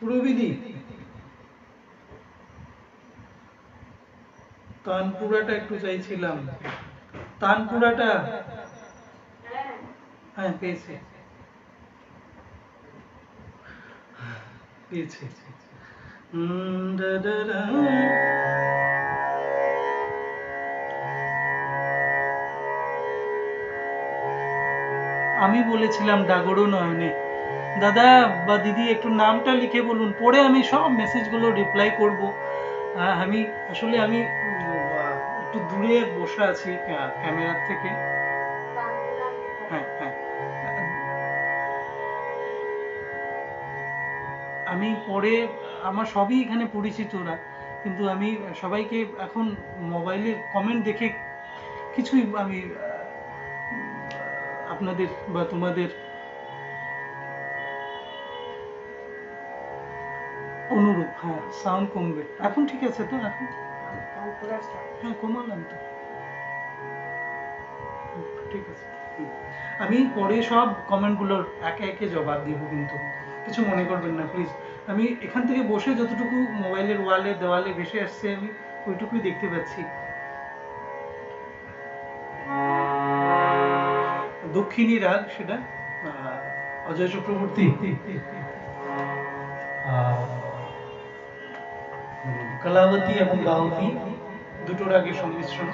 প্রবিধি তানপুরাটা একটু চাইছিলাম, তানপুরাটা। হ্যাঁ পেয়েছি পেয়েছি। আমি বলেছিলাম ডাগরো নয়নে, দাদা বা দিদি একটু নামটা লিখে বলুন, পরে আমি সব মেসেজগুলো রিপ্লাই করব। আমি আসলে আমি একটু দূরে বসে আছি ক্যামেরার থেকে। হ্যাঁ হ্যাঁ, আমি পরে, আমার সবই এখানে পরিচিতরা, কিন্তু আমি সবাইকে এখন মোবাইলের কমেন্ট দেখে কিছুই আমি আপনাদের বা তোমাদের অনুরূপ। হ্যাঁ সাউন্ড কমবে এখন, ঠিক আছে তো এখন? হ্যাঁ কমালাম তো, ঠিক আছে। আমি পরে সব কমেন্টগুলোর একে একে জবাব দিব, কিন্তু কিছু মনে করবেন না প্লিজ। আমি এখান থেকে বসে যতটুকু মোবাইলের ওয়ালে দেওয়ালে ভেসে আসছে আমি ওইটুকুই দেখতে পাচ্ছি। দক্ষিণী রাগ, সেটা অজয় চক্রবর্তী, কলাবতী এবং গাওতি দুটো রাগের সংমিশ্রণ।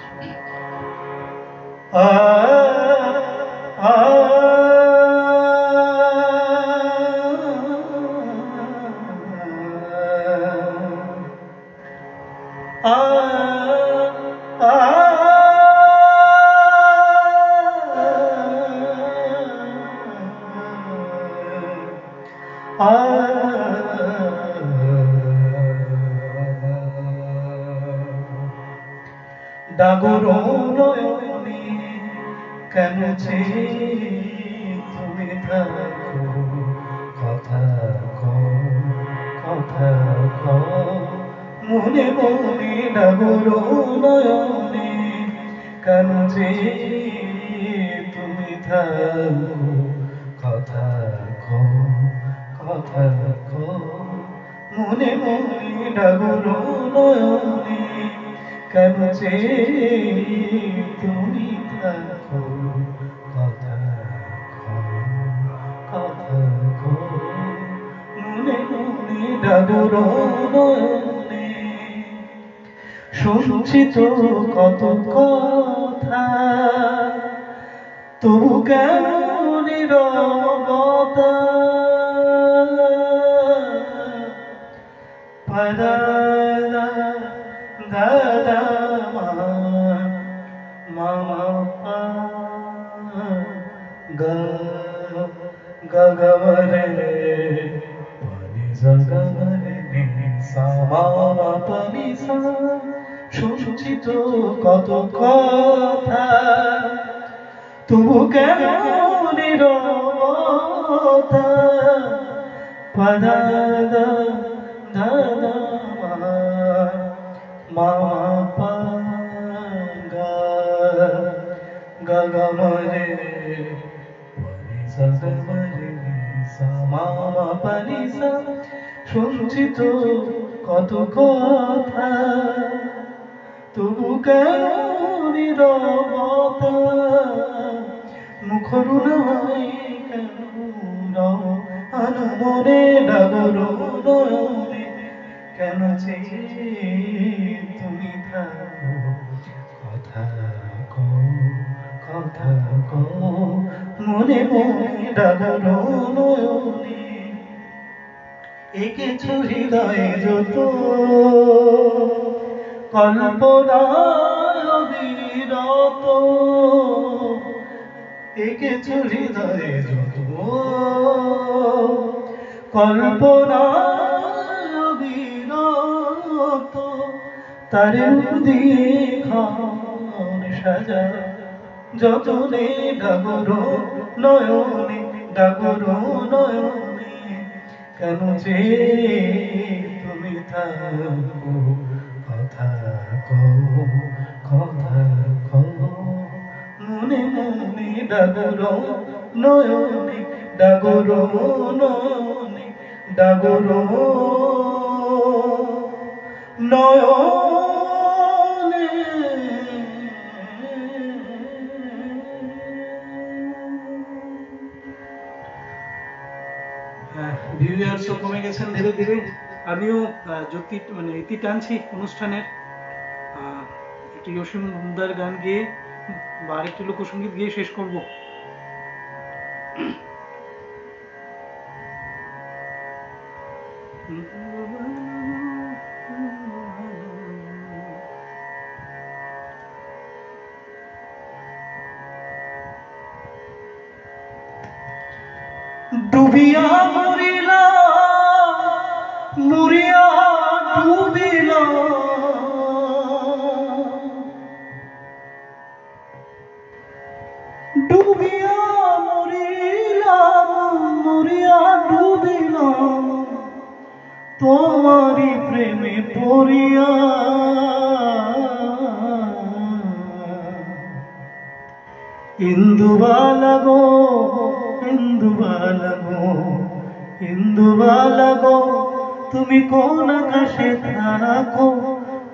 ডাগর নয়নে কেন যে তুমি থাকো, কথা কও, কথা কও মনে মনে। ডাগর নয়নে কেন যে তুমি থাকো, কথা কও, কথা কও মনে মনে। ডাগর নয়নে কেন যে তুমি থাকো, কথা কও, কথা কও মনে মনে। ডাগর নয়নে শুনছি তো কত কথা, তবু কেন নীরবতা। পদা দাদা মামা পা গগমরে পানি জগমরে সা মামা পানি সা। শুনছি তো কত কথা, তবু কেন নীরবতা। পদা দাদা মামা পা গগমরে পানি জগমরে সা মামা পানি সা। শুনছি তো কত কথা, তবু কেন নীরবতা। মুখর হয় কেন আনমনে। ডাগর নয়নে কেন যে তুমি থাকো, কথা কও, কথা কও মনে মনে ডাকলো নয়নে এঁকেছ হৃদয়ে যত কল্পনায় অবিরত এঁকেছ হৃদয়ে যত কল্পনায় অবিরত তার দিয়ে ঘর সাজা যতনে ডাগর নয়নে ডাগর নয়নে কেন যে তুমি থাকো কথা কও কথা কও মনে মনে ডাগর নয়নে ডাগর নয়নে ডাগর নয়নে ভিউয়ার্সও কমে গেছেন ধীরে ধীরে। আমিও জ্যোতি মানে ইতি টানছি অনুষ্ঠানের। একটি অসীম মুন্দার গান গেয়ে বা আরেকটি লোকসঙ্গীত গিয়ে শেষ করব। ডুবিয়া মরিলা মরিয়া ডুবিলা ডুবিয়া মরিলাম মরিয়া ডুবিলাম তোমারি প্রেমে পড়িয়া ইন্দুবালা গো ইন্দুবালা গো ইন্দুবালা গো তুমি কোন আকাশে থাকো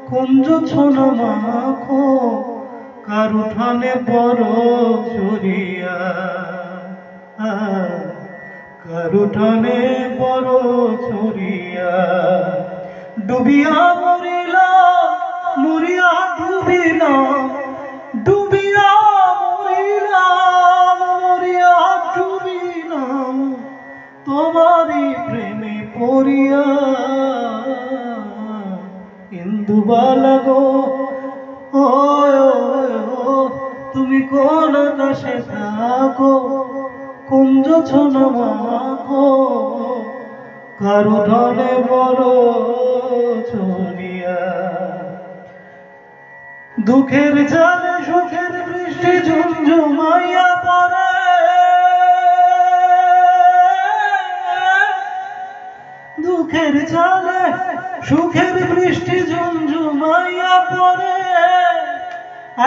কুঞ্জ ছোন মাখো কার উঠানে বড় চড়িয়া কার উঠানে বড় চড়িয়া ডুবিয়া মরিলা মরিয়া ডুবিলা ডুবিয়া মরিলাম মরিয়া ডুবিলাম তোমারি প্রেমে পড়িয়া ইন্দুবালা গো ও তুমি কোন আকাশে থাকো কুঞ্জ ছোন মাখো কারু ঢলে বড় চড়িয়া দুঃখের জালে সুখের বৃষ্টি ঝুমঝুমাইয়া পড়ে দুঃখের জালে সুখের বৃষ্টি ঝুমঝুমাইয়া পড়ে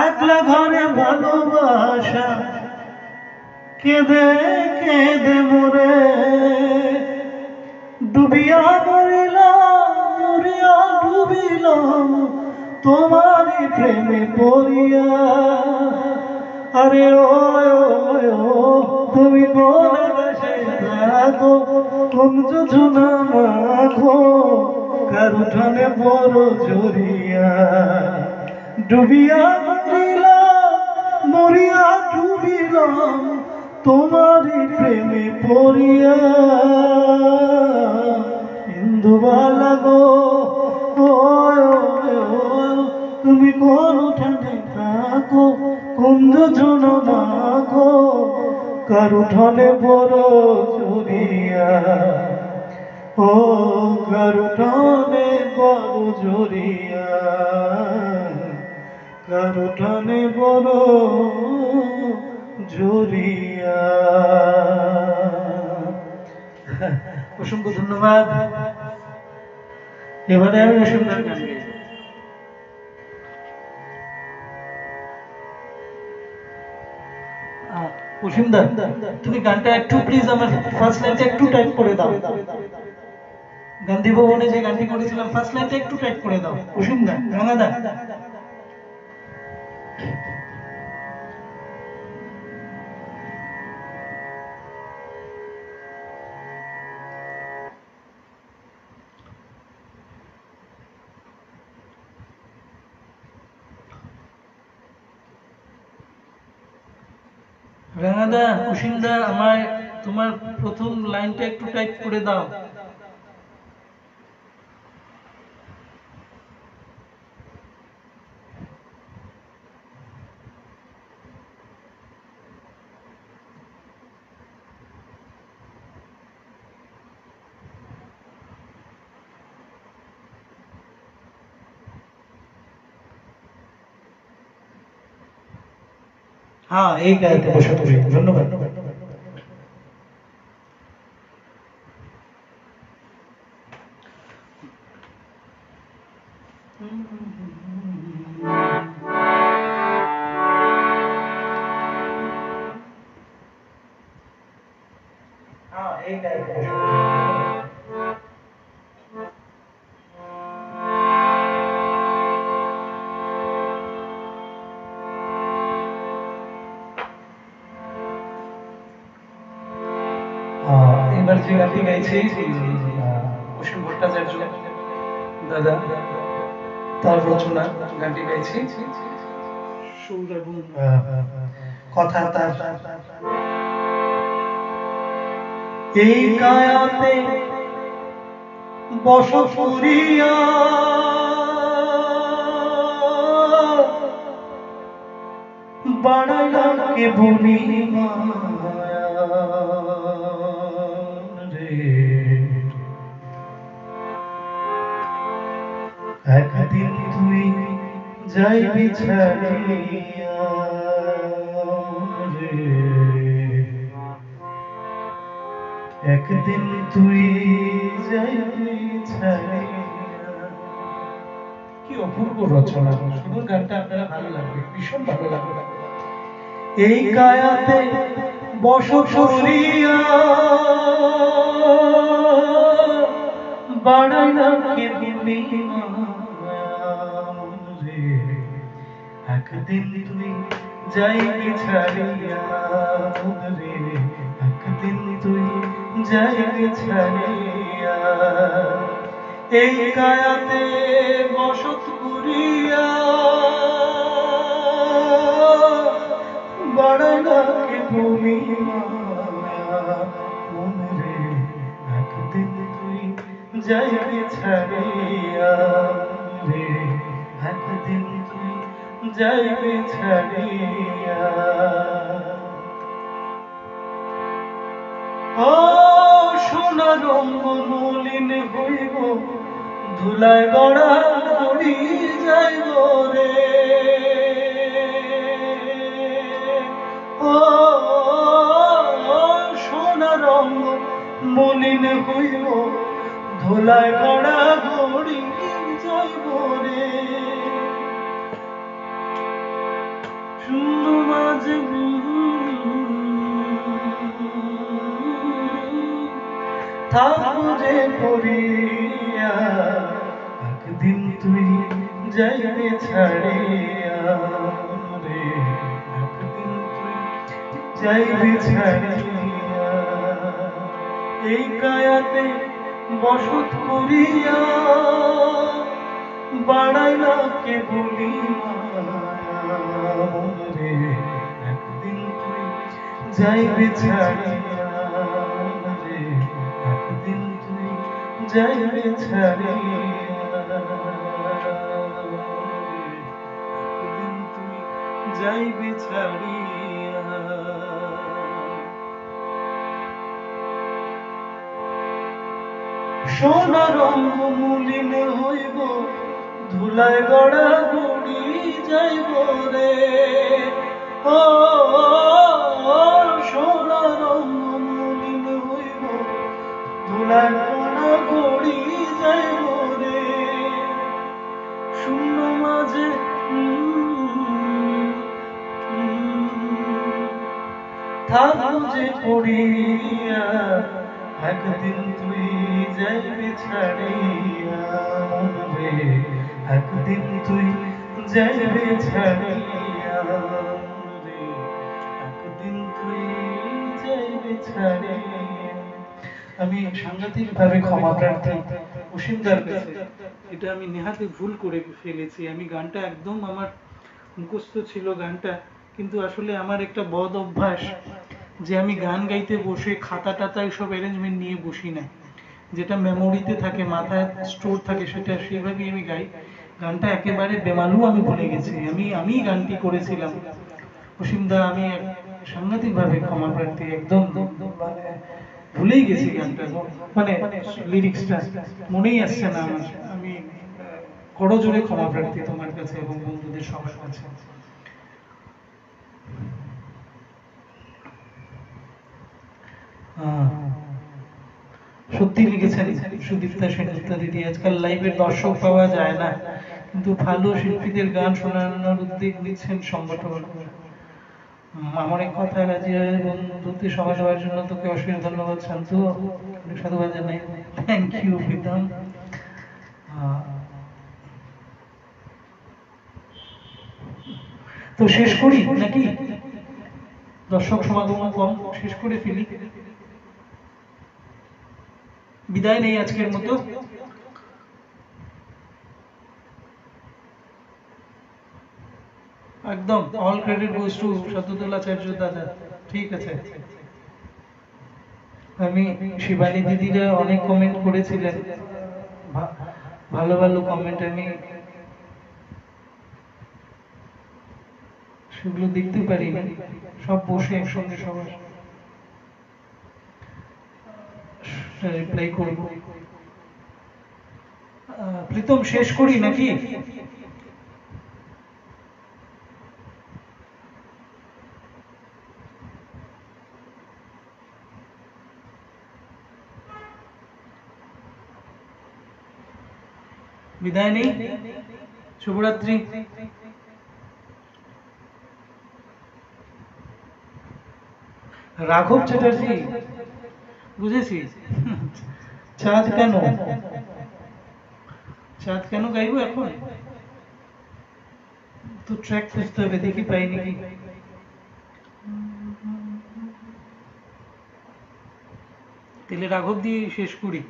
একলা ঘরে ভালোবাসা কেঁদে কেঁদে মরে ডুবিয়া মরিলাম মরিয়া ডুবিলাম তোমারি প্রেমে পড়িয়া আরে ও তুমি কোন আকাশে থাকো কুঞ্জ ঝুনা মাখো কার উঠানে বড় জড়িয়া ডুবিয়া মরিলাম মরিয়া ডুবিলাম তোমারি প্রেমে পড়িয়া ইন্দুবালা গো তুমি কোন উঠানে থাকো কুঞ্জ ঝুন মাখো কার উঠানে বড় চড়িয়া ও কার উঠানে বড় জড়িয়া কার উঠানে বড় জড়িয়া। অসংখ্য ধন্যবাদ। এবারে আমি সুন্দর গান গাইব। অসীমদা তুমি গানটা একটু প্লিজ আমার ফার্স্ট লাইনটা একটু টাইপ করে দাও। গান্ধী ভবনে যে গানটি করেছিলাম ফার্স্ট লাইনটা একটু টাইপ করে দাও অসীমদা রাঙাদা। রাঙাদা, কুসিন্দা, আমায় তোমার প্রথম লাইনটা একটু টাইপ করে দাও। হ্যাঁ, এই গাইতে বসে পড়ি। ধন্যবাদ। হ্যাঁ, এই গাইতে বসে পড়ি। এবার যে গানটি গাইছি অসীম ভট্টাচার্য দাদা, তার রচনা গানটি গাইছি। সুর এবং কথা তার। এই কায়াতে বসপুরিয়া বাড়াইলাম কে বলি রে, একদিন তুই যাইবি ছাড়িয়া রে, একদিন তুই যাইবি ছাড়িয়া। কি অপূর্ব রচনা, শুধু গানটা আপনারা ভালো লাগবে, ভীষণ ভালো লাগবে। এই কায়াতে বসপুরিয়া বাড়াইলাম কে বলি রে, একদিন তুই যাইবি ছাড়িয়া রে, একদিন তুই যাইবি ছাড়িয়া। এই কায়াতে বসত করিয়া বাড়াইলা কে বলি মন রে, একদিন তুই যাইবি ছাড়িয়া রে, একদিন তুই যাইবি ছাড়িয়া। ও সোনার রঙ্গ মলিন হইব, ধুলায় গড়া ঘড়ি যাইব রে, ও সোনার রঙ্গ মলিন হইব, ধুলায় গড়া ঘড়ি যাইব রে, শূন্য মাঝে থাকবো যে পড়িয়া, একদিন তুই যাইবে ছাড়িয়া রে, একদিন তুই যাইবে ছাড়িয়া। এই কায়াতে বসত করিয়া বাড়াইলা কে বলি রে, একদিন তুই যাইবে ছাড়িয়া রে, একদিন তুই যাইবে ছাড়িয়া, একদিন তুই যাইবে ছাড়িয়া। সোনা রঙ্গ মলিন হইব, ধুলায় গড়া গড়ি যাইব রে, ও সোনা রঙ্গ মলিন হইব, ধুলায় গড়া গড়ি যাইব রে, শূন্য মাঝে থাকবো যে পড়িয়া, একদিন তুই যাইবি ছাড়িয়া রে, একদিন তুই যাইবি ছাড়িয়া রে, একদিন তুই যাইবি ছাড়িয়া। আমি সাংঘাতিক ভাবে ক্ষমা প্রার্থী অসীমদার কাছে, এটা আমি নেহাতি ভুল করে ফেলেছি। আমি গানটা একদম আমার মুখস্থ ছিল গানটা, কিন্তু আসলে আমার একটা বদ অভ্যাস যে আমি গান গাইতে বসে খাতা টাতা এসব অ্যারেঞ্জমেন্ট নিয়ে বসি না, যেটা মেমোরিতে থাকে, মাথায় স্টোর থাকে, সেটা সেইভাবেই আমি গাই। গানটা একেবারে বেমালু আমি ভুলে গেছি, আমি গানটি করেছিলাম। অসীমদা, আমি সাংঘাতিকভাবে ক্ষমা প্রার্থী, একদম মানে ভুলেই গেছি গানটা, মানে লিরিক্সটা মনেই আসছে না আমার। আমি করজোরে ক্ষমা প্রার্থী তোমার কাছে এবং বন্ধুদের সবার কাছে। সত্যি লিখেছেন সুদীপ্তা সেনগুপ্তা দিদি, আজকাল লাইভের দর্শক পাওয়া যায় না, কিন্তু ভালো শিল্পীদের গান শোনানোর উদ্যোগ নিচ্ছেন সংগঠন। আমার এক কথায় রাজি হয়ে বন্ধুত্বে সময় দেওয়ার জন্য তোকে অশেষ ধন্যবাদ শান্তু, সাধুবাদ জানাই। Thank you Pritam. তো শেষ করি নাকি, দর্শক সমাগম কম, শেষ করে ফেলি, বিদায় নেই আজকের মতো। একদম অল ক্রেডিট গোজ টু শব্দতুল আচার্য দাদা। ঠিক আছে, আমি শিবানী দিদিরা অনেক কমেন্ট করেছিলেন, ভালো ভালো কমেন্ট, আমি সেগুলো দেখতে পারি না, সব বসে একসঙ্গে সবার রিপ্লাই করব। প্রীতম শেষ করি নাকি? বিদায় নেই, শুভরাত্রি। রাঘব চ্যাটার্জি, বুঝেছি। চাঁদ কেন, চাঁদ কেন গাইবো এখন, তো ট্র্যাক খুঁজতে হবে, দেখি পাই নাকি। তাহলে রাঘব দিয়ে শেষ করি।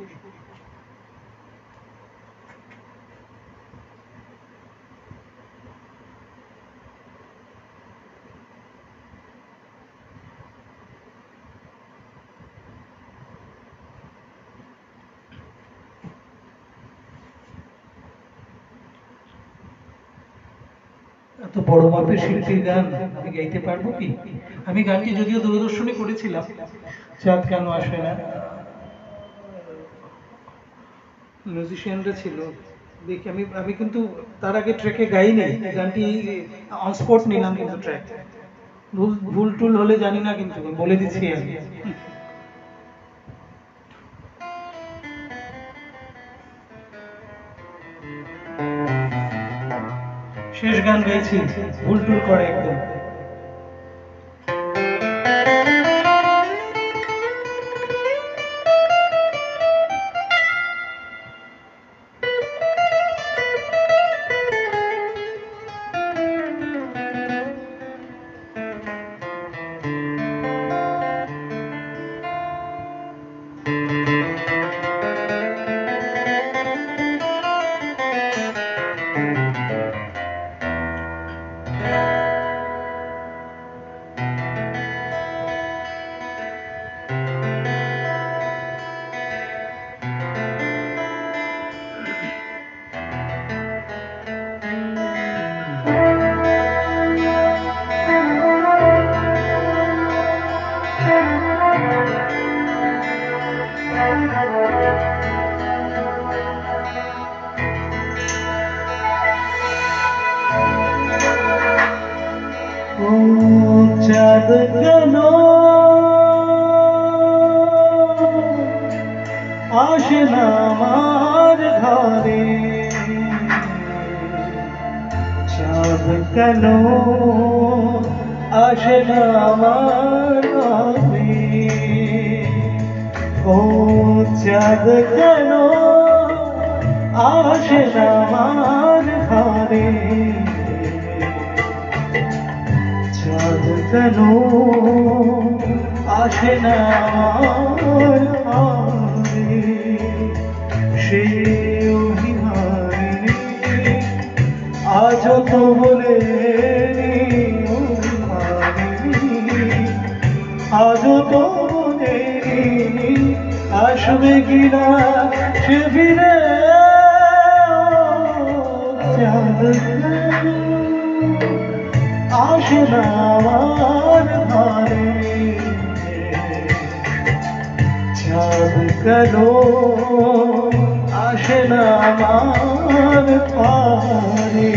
এত বড় মাপের শিল্পীর গান আমি গাইতে পারবো কি? আমি গানটি যদিও দূরদর্শনে করেছিলাম, চাঁদ কেন আসে না, মিউজিশিয়ানরা ছিল, দেখি আমি কিন্তু তার আগে ট্র্যাকে গাইনি গানটি, অন স্পট নিলাম কিন্তু ট্র্যাক, ভুল টুল হলে জানি না, কিন্তু বলে দিচ্ছি আমি। শেষ গান গাইছি, ভুল টুল করে একদম। চাঁদ কেন আসে না আমার ঘরে, চাঁদ কেন আসে না আমার ঘরে, ও চাঁদ কেন আসে না আমার ঘরে, চাঁদ কেন আসে না আমার ঘরে, সে অভিমানী আজ তো বলে আসবে কিনা সে ফিরে চাঁদ কেন আসে না আমার ধারে চাঁদ কেন আসে না আমার পারে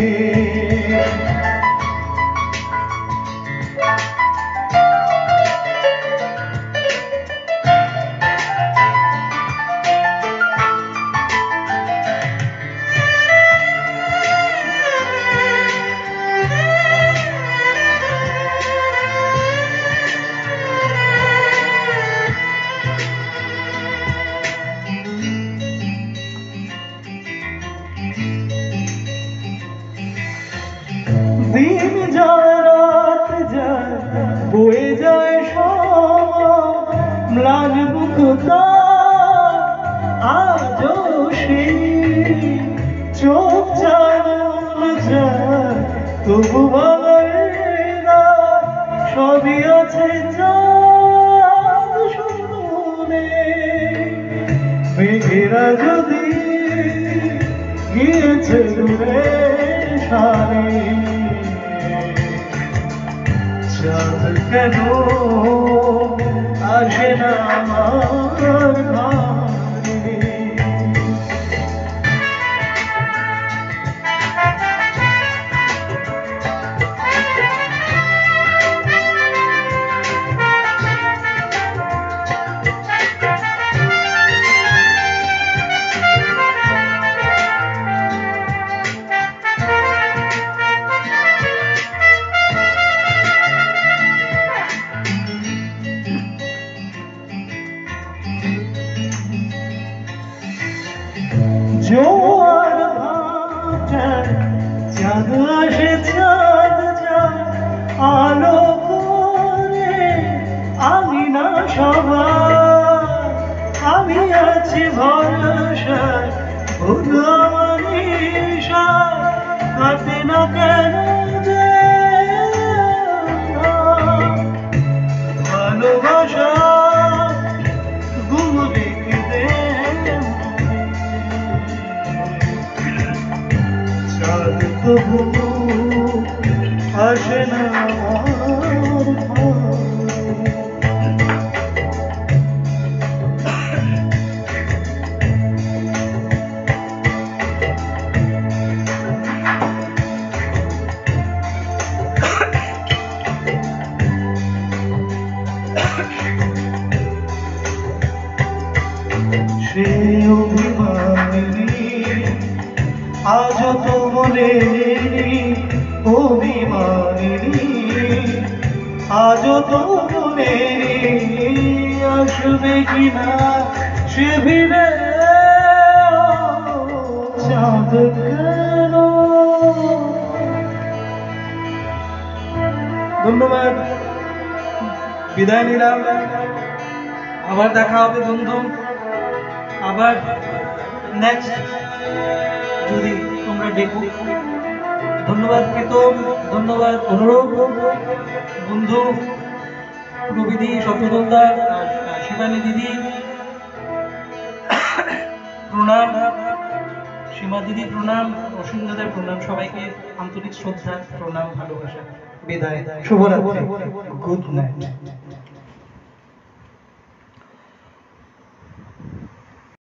দিন যায় রাত যায় বয়ে যায় সব ম্লান মুখতা আজও সেই চোখ যায় যায় তবু ভালো সবই আছে চাঁদ শুনে মেঘেরা যদি গিয়েছে দূরে সারে চাঁদ কেন আসে না আমার ঘরে জোয়ার ভাটায় চাঁদ আসে চাঁদ যায় আলো করে আমি না সবাই আমি আছি ভরসায় ভুলো আমার নেশায় কাটে না কেন যে ভালোবাসা গুম রেখে দে চাঁদ তবু আসে না আমার ঘরে সে অভিমানী আজ তো মনে অভিমানী আজ তো মনে আসবে কিনা সে ভিড়ে চাঁদ কেন ধন্যবাদ বিদায় নিলাম আবার দেখা হবে বন্ধু আবার নেক্সট যদি তোমরা দেখো ধন্যবাদ প্রীতম ধন্যবাদ অনুরোধ বন্ধু প্রবিধি সপ্তদলদা শিবানী দিদি প্রণাম সীমা দিদি প্রণাম অসীম দাদার প্রণাম সবাইকে আন্তরিক শ্রদ্ধা প্রণাম ভালোবাসা বিদায় শুভরাত্রি গুড নাইট